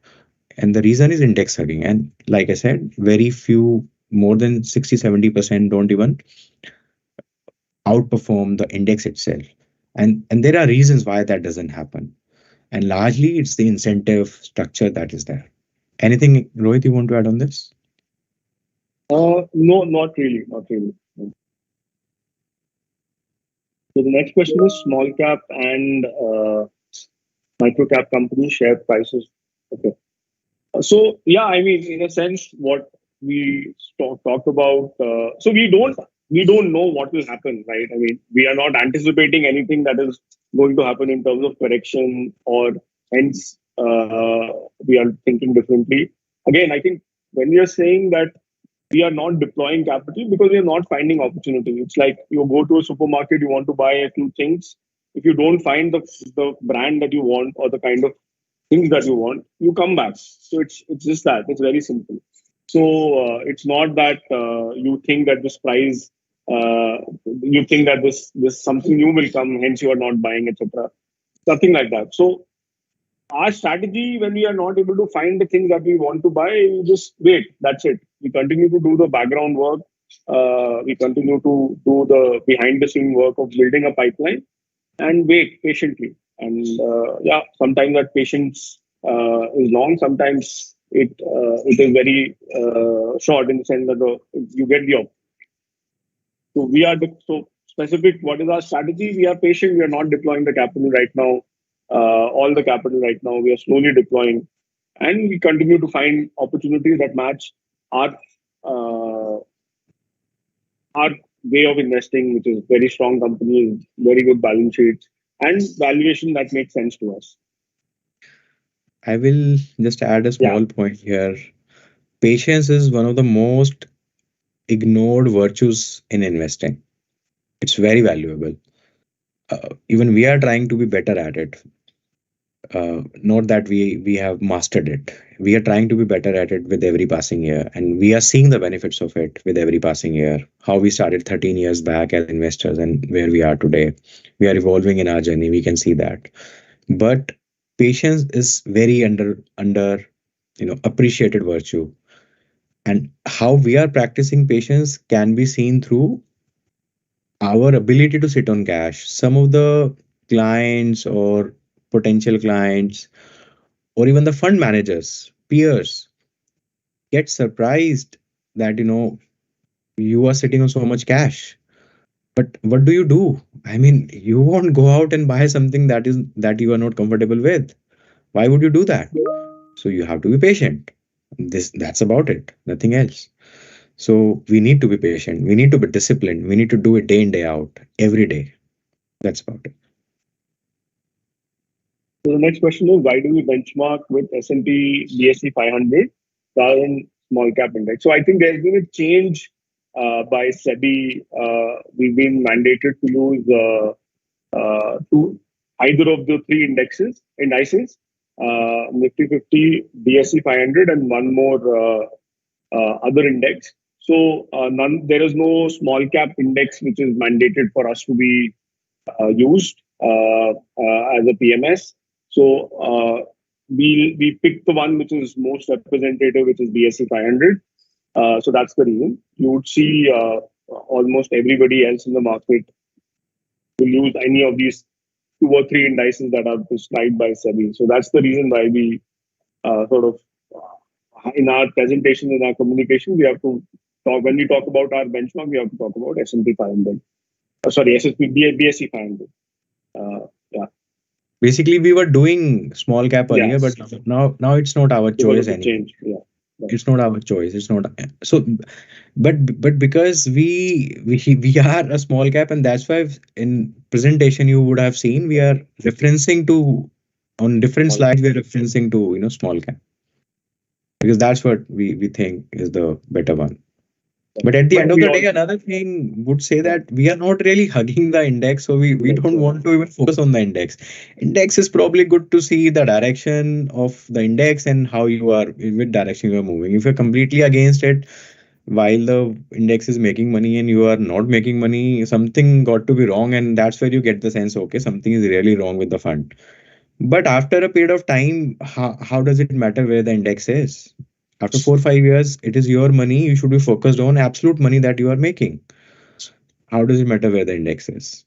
[SPEAKER 2] And the reason is index hugging. And like I said, very few, more than 60-70% don't even outperform the index itself. And there are reasons why that doesn't happen. And largely it's the incentive structure that is there. Anything, Rohit, you want to add on this?
[SPEAKER 3] No, not really. So the next question is small cap and micro cap company share prices. Okay. So yeah, I mean, in a sense, what we talked about. So we don't know what will happen, right? I mean, we are not anticipating anything that is going to happen in terms of correction, or hence we are thinking differently. Again, I think when we are saying that we are not deploying capital because we are not finding opportunity. It's like you go to a supermarket, you want to buy a few things. If you don't find the brand that you want or the kind of things that you want, you come back. So it's just that. It's very simple. So it's not that you think that this price, you think that this something new will come, hence you are not buying, etc. Nothing like that. So our strategy, when we are not able to find the things that we want to buy, we just wait. That's it. We continue to do the background work. We continue to do the behind the scene work of building a pipeline and wait patiently. And sometimes that patience is long. Sometimes it is very short in the sense that you get the opportunity. So we are so specific. What is our strategy? We are patient. We are not deploying the capital right now. All the capital right now, we are slowly deploying, and we continue to find opportunities that match our way of investing, which is very strong companies, very good balance sheets, and valuation that makes sense to us.
[SPEAKER 2] I will just add a small point here. Patience is one of the most ignored virtues in investing. It's very valuable. Even we are trying to be better at it. Not that we have mastered it. We are trying to be better at it with every passing year, and we are seeing the benefits of it with every passing year. How we started 13 years back as investors and where we are today. We are evolving in our journey. We can see that. But patience is very under appreciated virtue. And how we are practicing patience can be seen through our ability to sit on cash. Some of the clients or potential clients, or even the fund managers, peers get surprised that you are sitting on so much cash. But what do you do? I mean, you won't go out and buy something that you are not comfortable with. Why would you do that? So you have to be patient. That's about it. Nothing else. So we need to be patient. We need to be disciplined. We need to do it day in, day out, every day. That's about it.
[SPEAKER 3] So the next question is, why do we benchmark with S&P BSE 500 rather than small cap index? So I think there's been a change by SEBI. We've been mandated to use to either of the three indices, Nifty 50, BSE 500, and one more other index. So there is no small cap index which is mandated for us to be used as a PMS. So we picked the one which is most representative, which is BSE 500. So that's the reason. You would see almost everybody else in the market will use any of these 2 or 3 indices that are prescribed by SEBI. So that's the reason why we in our presentation, in our communication, we have to talk, when we talk about our benchmark, we have to talk about S&P 500. BSE 500. Yeah.
[SPEAKER 2] Basically, we were doing small cap earlier,
[SPEAKER 3] Yes.
[SPEAKER 2] but now it's not our choice anymore.
[SPEAKER 3] Change. Yeah. Right.
[SPEAKER 2] It's not our choice. It's not so, but because we are a small cap, and that's why in presentation you would have seen we are referencing to, on different slides we are referencing to small cap, because that's what we think is the better one. But at the end of the day, another thing would say that we are not really hugging the index, so we don't want to even focus on the index. Index is probably good to see the direction of the index and how you are, with direction you are moving. If you're completely against it, while the index is making money and you are not making money, something got to be wrong, and that's where you get the sense, okay, something is really wrong with the fund. But after a period of time, how does it matter where the index is? After 4 or 5 years, it is your money. You should be focused on absolute money that you are making. How does it matter where the index is?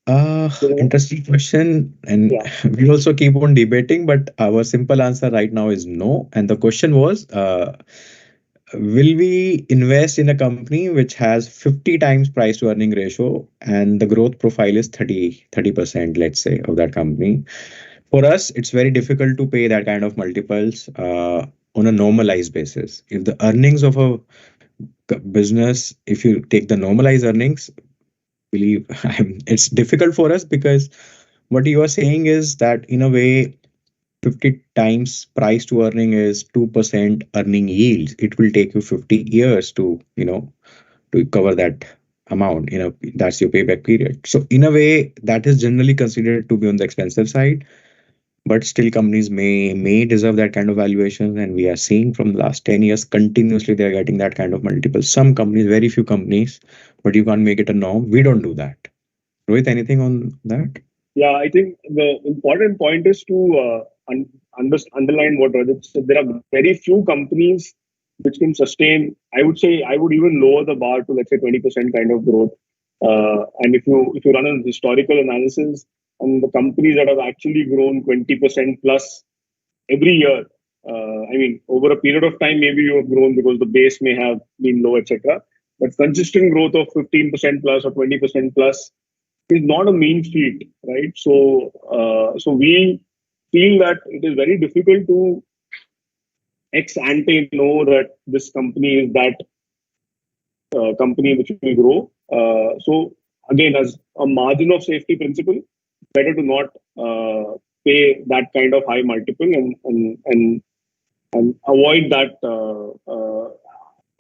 [SPEAKER 2] Interesting question. And we also keep on debating, but our simple answer right now is no. And the question was, will we invest in a company which has 50 times price to earning ratio and the growth profile is 30%, let's say, of that company? For us, it's very difficult to pay that kind of multiples on a normalized basis. If the earnings of a business, if you take the normalized earnings, it's difficult for us, because what you are saying is that in a way, 50 times price to earning is 2% earning yields. It will take you 50 years to cover that amount. That's your payback period. So in a way, that is generally considered to be on the expensive side. But still, companies may deserve that kind of valuation, and we are seeing from the last 10 years continuously they are getting that kind of multiple. Some companies, very few companies, but you can't make it a norm. We don't do that. Rohit, anything on that?
[SPEAKER 3] Yeah, I think the important point is to underline what Rajat said. There are very few companies which can sustain. I would say I would even lower the bar to, let's say, 20% kind of growth. And if you run a historical analysis, and the companies that have actually grown 20% plus every year, I mean, over a period of time, maybe you have grown because the base may have been low, etc. But consistent growth of 15% plus or 20% plus is not a mean feat, right? So we feel that it is very difficult to ex ante know that this company is that company which will grow. So again, as a margin of safety principle, better to not pay that kind of high multiple and avoid that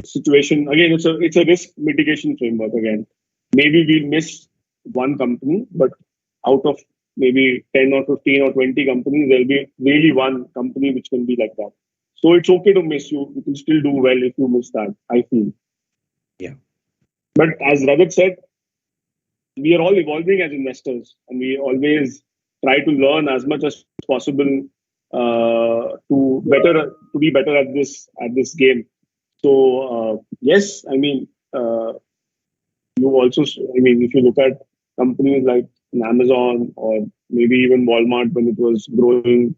[SPEAKER 3] situation. Again, it's a risk mitigation framework. Again, maybe we miss one company, but out of maybe 10 or 15 or 20 companies, there'll be really one company which can be like that. So it's okay to miss. You can still do well if you miss that, I feel.
[SPEAKER 2] Yeah.
[SPEAKER 3] But as Rajat said, we are all evolving as investors, and we always try to learn as much as possible to be better at this game. So yes, I mean, if you look at companies like Amazon or maybe even Walmart when it was growing.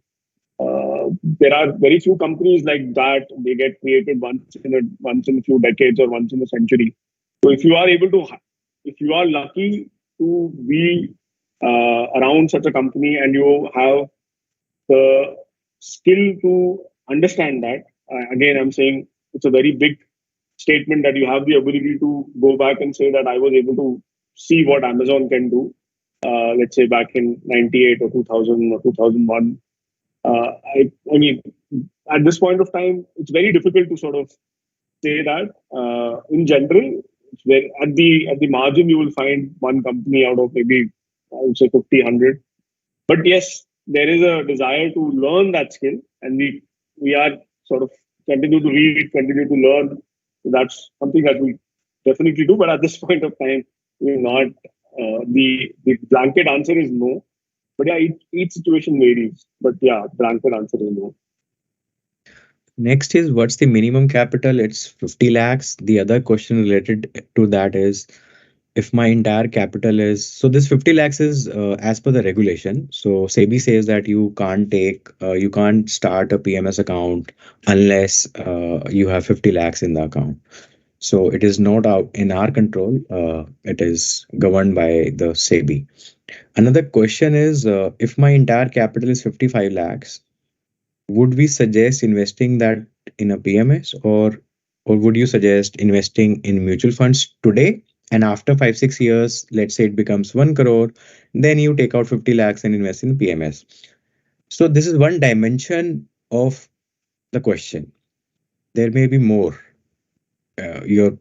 [SPEAKER 3] There are very few companies like that. They get created once in a few decades or once in a century. So if you are lucky to be around such a company and you have the skill to understand that, again, I'm saying it's a very big statement that you have the ability to go back and say that I was able to see what Amazon can do, let's say back in 98 or 2000 or 2001. I mean, at this point of time, it's very difficult to sort of say that. In general, it's very, at the margin, you will find one company out of maybe, I would say 50, 100. But yes, there is a desire to learn that skill, and we are sort of continue to read, continue to learn. So that's something that we definitely do. But at this point of time, we're not. The blanket answer is no. But yeah, each situation varies. But yeah, blanket answer is no.
[SPEAKER 2] Next is what's the minimum capital? It's 50 lakhs. The other question related to that is if my entire capital is, so this 50 lakhs is as per the regulation. So SEBI says that you can't start a PMS account unless you have 50 lakhs in the account. So it is not out in our control. It is governed by the SEBI. Another question is if my entire capital is 55 lakhs, would we suggest investing that in a PMS, or would you suggest investing in mutual funds today, and after 5-6 years, let's say it becomes 1 crore, then you take out 50 lakhs and invest in PMS? So this is one dimension of the question. There may be more. Your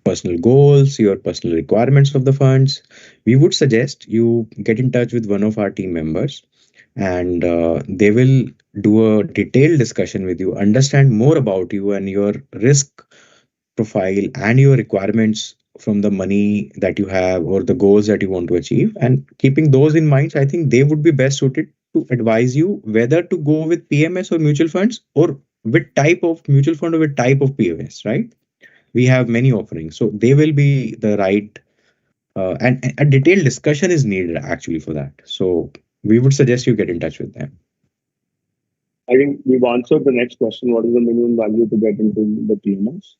[SPEAKER 2] personal goals, your personal requirements of the funds. We would suggest you get in touch with one of our team members, and they will do a detailed discussion with you, understand more about you and your risk profile and your requirements from the money that you have or the goals that you want to achieve. And keeping those in mind, I think they would be best suited to advise you whether to go with PMS or mutual funds, or with type of mutual fund or with type of PMS, right? We have many offerings, so they will be the right and a detailed discussion is needed actually for that. So we would suggest you get in touch with them.
[SPEAKER 3] I think we've answered the next question. What is the minimum value to get into the PMS?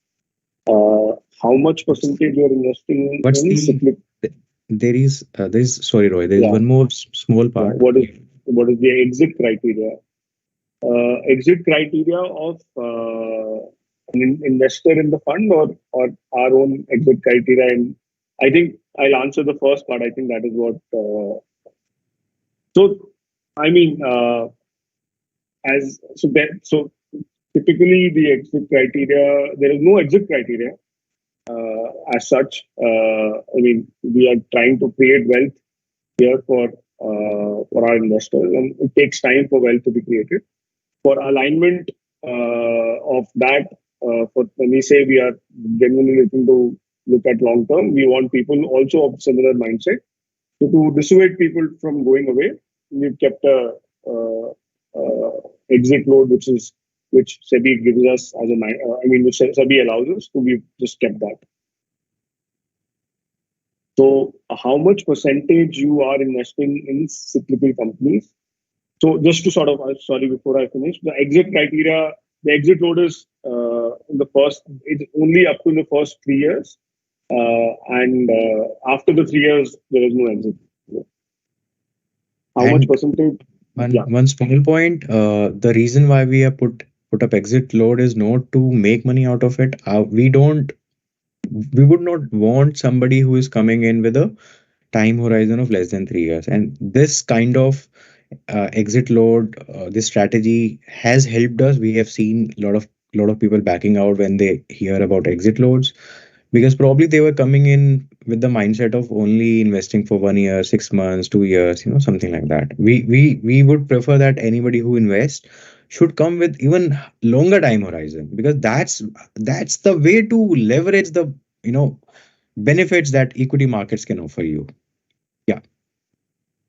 [SPEAKER 3] How much percentage you're investing
[SPEAKER 2] What's
[SPEAKER 3] in?
[SPEAKER 2] There is sorry, Roy, there is one more small part.
[SPEAKER 3] What is the exit criteria? Exit criteria of an investor in the fund, or our own exit criteria? And I think I'll answer the first part. I think that is what. So I mean, so typically the exit criteria, there is no exit criteria as such. I mean, we are trying to create wealth here for our investors, and it takes time for wealth to be created. For alignment of that, for when we say we are genuinely looking to look at long term, we want people also of similar mindset. So to dissuade people from going away, we've kept a exit load, which SEBI gives us as which SEBI allows us to. We've just kept that. So how much percentage you are investing in cyclical companies? So just to sort of, sorry, before I finish, the exit criteria, the exit load is it's only up to the first 3 years. And after the 3 years, there is no exit. How much percentage?
[SPEAKER 2] One small point, the reason why we have put up exit load is not to make money out of it. We would not want somebody who is coming in with a time horizon of less than 3 years. And this kind of exit load, this strategy has helped us. We have seen a lot of people backing out when they hear about exit loads, because probably they were coming in with the mindset of only investing for 1 year, 6 months, 2 years, something like that. We would prefer that anybody who invests should come with even longer time horizon, because that's the way to leverage the benefits that equity markets can offer you. Yeah,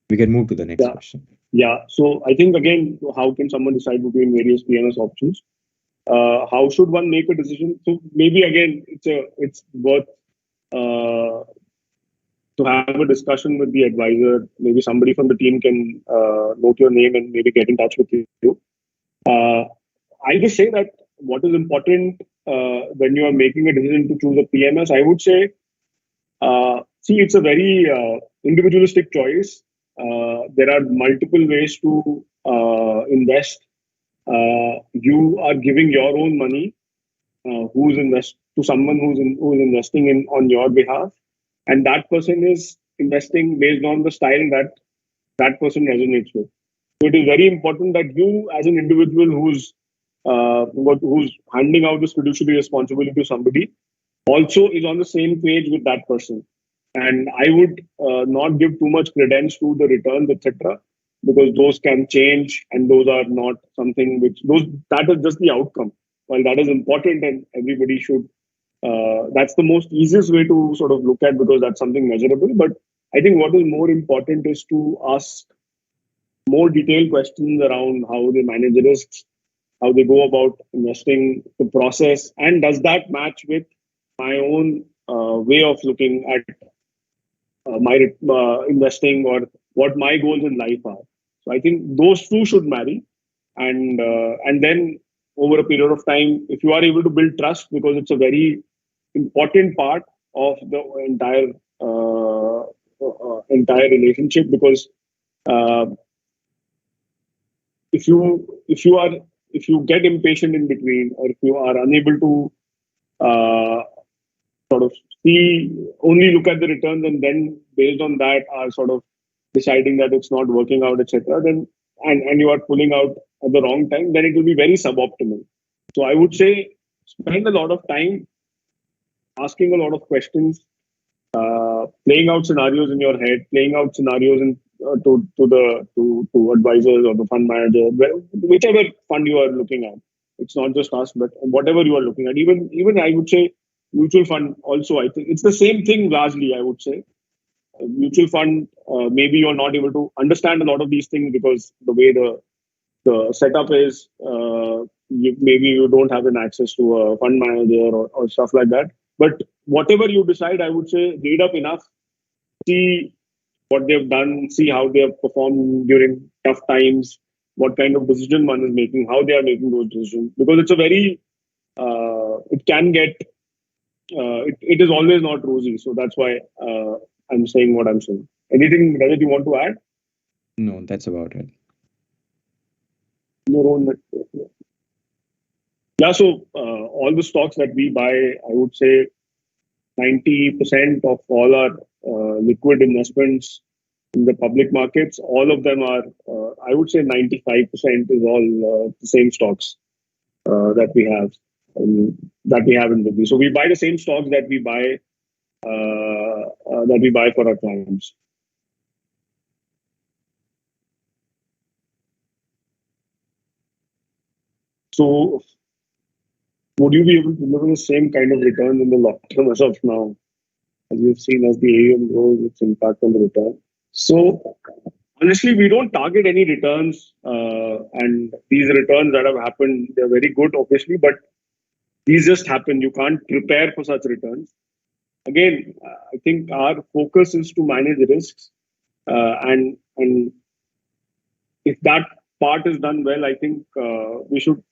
[SPEAKER 2] we can move to the next question.
[SPEAKER 3] Yeah, so I think again, how can someone decide between various PMS options? How should one make a decision? So maybe again, it's worth sort to have a discussion with the advisor. Maybe somebody from the team can note your name and maybe get in touch with you. I'll just say that what is important when you are making a decision to choose a PMS, I would say, see, it's a very individualistic choice. There are multiple ways to invest. You are giving your own money to someone who's investing in on your behalf, and that person is investing based on the style that person resonates with. So it is very important that you, as an individual who's handing out this fiduciary responsibility to somebody, also is on the same page with that person. And I would not give too much credence to the returns, etc., because those can change, and those are not something that is just the outcome. While that is important, and everybody should, that's the most easiest way to sort of look at, because that's something measurable. But I think what is more important is to ask more detailed questions around how they manage risks, how they go about investing, the process, and does that match with my own way of looking at my investing, or what my goals in life are. So I think those two should marry, and then over a period of time, if you are able to build trust, because it's a very important part of the entire relationship, because if you get impatient in between, or if you are unable to sort of only look at the returns, and then based on that are sort of deciding that it's not working out, etc., then and you are pulling out at the wrong time, then it will be very suboptimal. So I would say spend a lot of time asking a lot of questions, playing out scenarios in your head, playing out scenarios to advisors or the fund manager, whichever fund you are looking at. It's not just us, but whatever you are looking at. Even I would say mutual fund also. I think it's the same thing largely. I would say mutual fund. Maybe you're not able to understand a lot of these things because the way the setup is. Maybe you don't have an access to a fund manager or stuff like that. But whatever you decide, I would say read up enough, see what they've done, see how they have performed during tough times, what kind of decision one is making, how they are making those decisions. Because it's a very, it can get, it is always not rosy. So that's why I'm saying what I'm saying. Anything, Rajat, you want to add?
[SPEAKER 2] No, that's about it.
[SPEAKER 3] Your own network. Yeah, so all the stocks that we buy, I would say 90% of all our liquid investments in the public markets, all of them are, I would say 95% is all the same stocks that we have in Vidi. So we buy the same stocks that we buy for our clients. So would you be able to deliver the same kind of return in the long term as of now? As you've seen, as the AUM grows, its impact on the return. So honestly, we don't target any returns, and these returns that have happened, they're very good, obviously, but these just happen. You can't prepare for such returns. Again, I think our focus is to manage risks, and if that part is done well, I think we should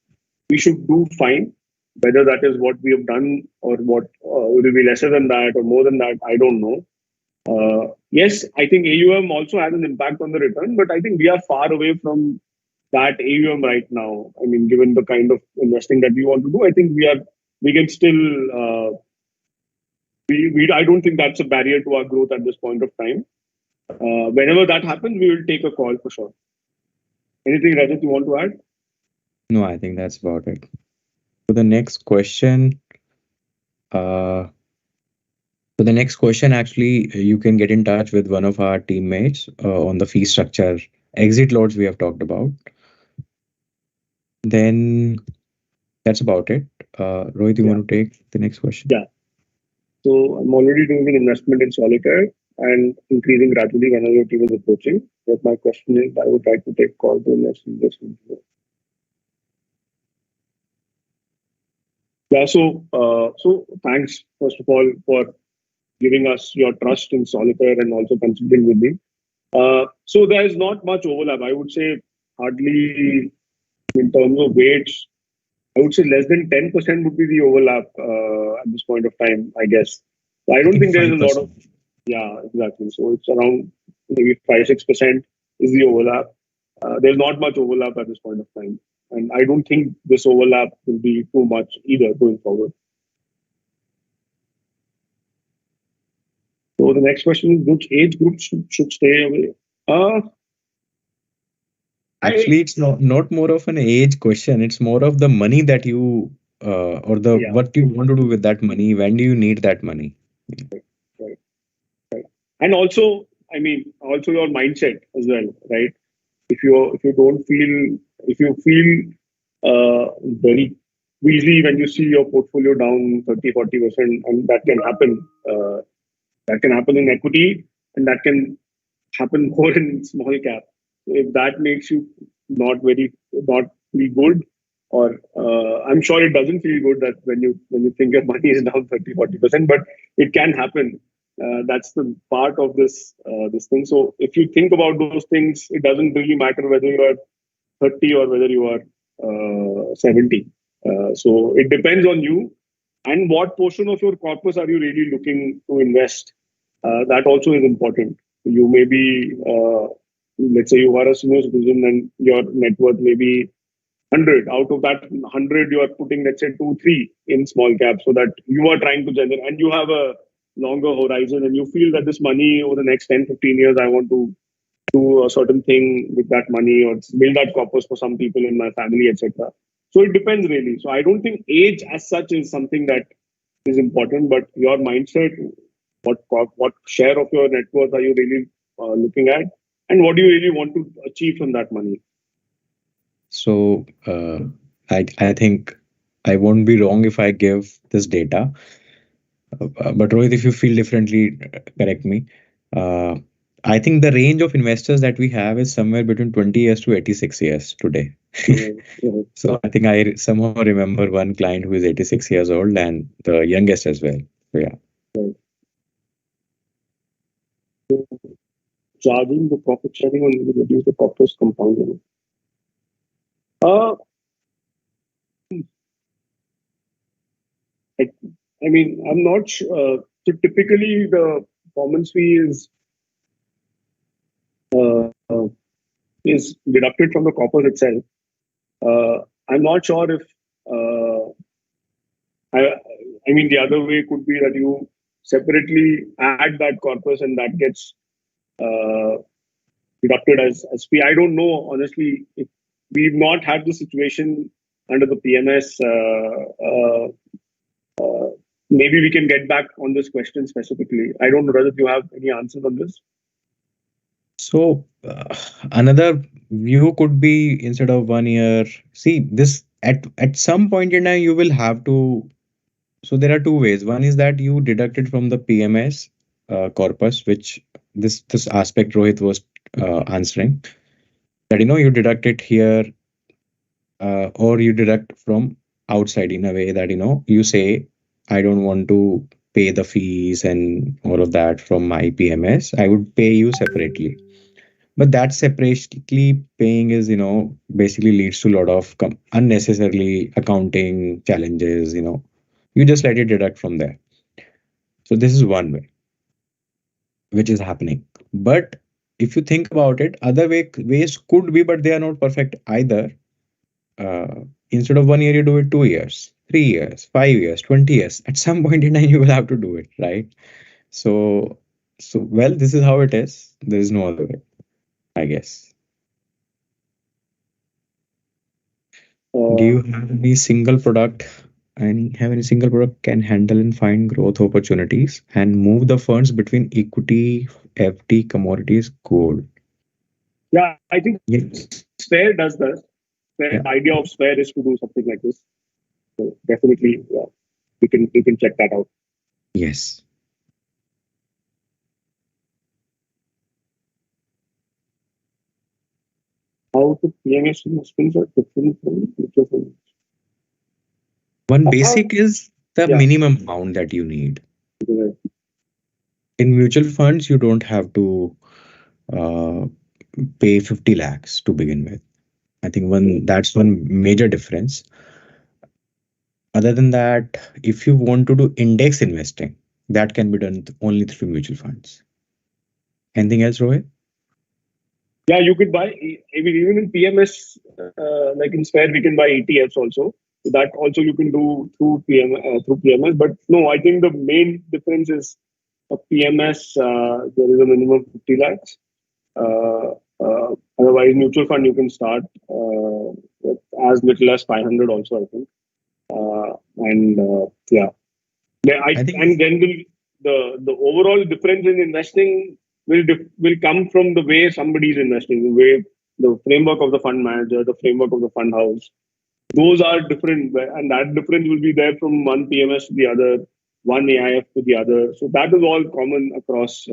[SPEAKER 3] do fine. Whether that is what we have done or what will be lesser than that or more than that, I don't know. Yes, I think AUM also has an impact on the return, but I think we are far away from that AUM right now. I mean, given the kind of investing that we want to do, I think we can still. I don't think that's a barrier to our growth at this point of time. Whenever that happens, we will take a call for sure. Anything, Rajat, you want to add?
[SPEAKER 2] No, I think that's about it. So the next question, actually, you can get in touch with one of our teammates on the fee structure exit loads we have talked about. Then that's about it. Rohit, you want to take the next question?
[SPEAKER 3] Yeah. So I'm already doing an investment in Solitaire and increasing gradually whenever your team is approaching. But my question is, I would like to take call to invest in this. Yeah, so thanks first of all for giving us your trust in Solitaire and also consulting with me. So there is not much overlap. I would say hardly in terms of weights. I would say less than 10% would be the overlap at this point of time, I guess. So I don't think there is a lot of, yeah, exactly. So it's around maybe 5-6% is the overlap. There's not much overlap at this point of time. And I don't think this overlap will be too much either going forward. So the next question is, which age groups should stay away?
[SPEAKER 2] Actually, it's not more of an age question. It's more of the money that you or the what you want to do with that money. When do you need that money?
[SPEAKER 3] Right. And also, I mean, also your mindset as well, right? If you feel very queasy when you see your portfolio down 30-40%, and that can happen. That can happen in equity, and that can happen more in small cap. If that makes you not feel good, or I'm sure it doesn't feel good that when you think your money is down 30-40%, but it can happen. That's the part of this thing. So if you think about those things, it doesn't really matter whether you are 30 or whether you are 70. So it depends on you and what portion of your corpus are you really looking to invest. That also is important. You may be, let's say you are a senior citizen and your net worth may be 100. Out of that 100, you are putting, let's say, 2-3 in small cap, so that you are trying to generate, and you have a longer horizon, and you feel that this money over the next 10-15 years, I want to do a certain thing with that money or build that corpus for some people in my family, etc. So it depends really. So I don't think age as such is something that is important, but your mindset, what share of your net worth are you really looking at, and what do you really want to achieve from that money?
[SPEAKER 2] So I think I won't be wrong if I give this data. But Rohit, if you feel differently, correct me. I think the range of investors that we have is somewhere between 20 years to 86 years today. So I think I somehow remember one client who is 86 years old and the youngest as well. So yeah.
[SPEAKER 3] Charging the profit sharing only will reduce the corpus compounding. I mean, I'm not sure. So typically, the performance fee is deducted from the corpus itself. I'm not sure if I mean the other way could be that you separately add that corpus and that gets deducted as fee. I don't know honestly. If we've not had the situation under the PMS. Maybe we can get back on this question specifically. I don't know whether you have any answers on this.
[SPEAKER 2] So another view could be, instead of 1 year, see this at some point in time you will have to. So there are two ways. One is that you deduct it from the PMS corpus, which this aspect Rohit was answering. That you deduct it here, or you deduct from outside in a way that you say, I don't want to pay the fees and all of that from my PMS. I would pay you separately. But that separately paying is, basically leads to a lot of unnecessarily accounting challenges. You just let it deduct from there. So this is one way which is happening. But if you think about it, other ways could be, but they are not perfect either. Instead of 1 year, you do it 2 years, 3 years, 5 years, 20 years. At some point in time, you will have to do it, right? So well, this is how it is. There is no other way, I guess. Do you have any single product? Any single product can handle and find growth opportunities and move the funds between equity, FD, commodities, gold?
[SPEAKER 3] Yeah, I think Sphere does that. The idea of Sphere is to do something like this. So definitely, we can check that out.
[SPEAKER 2] Yes.
[SPEAKER 3] How the PMS investments are different from mutual funds?
[SPEAKER 2] One basic is the minimum amount that you need. In mutual funds, you don't have to uh, pay 50 lakhs to begin with. I think that's one major difference. Other than that, if you want to do index investing, that can be done only through mutual funds. Anything else, Rohit?
[SPEAKER 3] Yeah, you could buy, I mean, even in PMS, like in Sphere, we can buy ETFs also. So that also you can do through PMS. But no, I think the main difference is a PMS, there is a minimum 50 lakhs. Otherwise, mutual fund you can start with as little as 500 also, I think. Yeah,
[SPEAKER 2] I think
[SPEAKER 3] and then the overall difference in investing will come from the way somebody is investing, the way the framework of the fund manager, the framework of the fund house. Those are different, and that difference will be there from one PMS to the other, one AIF to the other. So that is all common across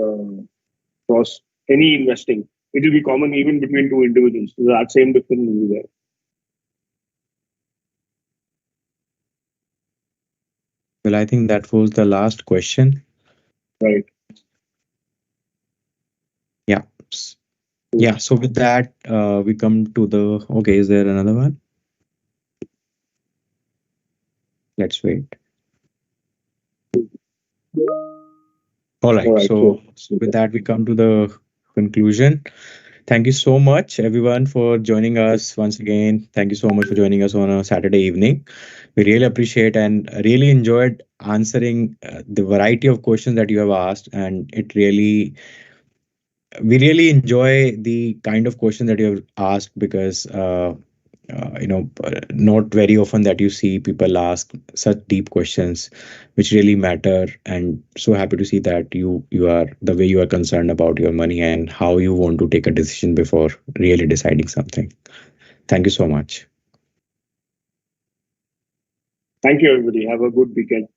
[SPEAKER 3] any investing. It will be common even between two individuals. So that same difference will be there.
[SPEAKER 2] well, I think that was the last question.
[SPEAKER 3] Right.
[SPEAKER 2] Yeah. Yeah. So with that, we come to the. Okay, is there another one? Let's wait. All right.
[SPEAKER 3] All right.
[SPEAKER 2] So with that, we come to the conclusion. Thank you so much, everyone, for joining us once again. Thank you so much for joining us on a Saturday evening. We really appreciate and really enjoyed answering the variety of questions that you have asked, and we really enjoy the kind of question that you have asked because not very often that you see people ask such deep questions which really matter, and so happy to see that you are the way you are concerned about your money and how you want to take a decision before really deciding something. Thank you so much.
[SPEAKER 3] Thank you, everybody. Have a good weekend.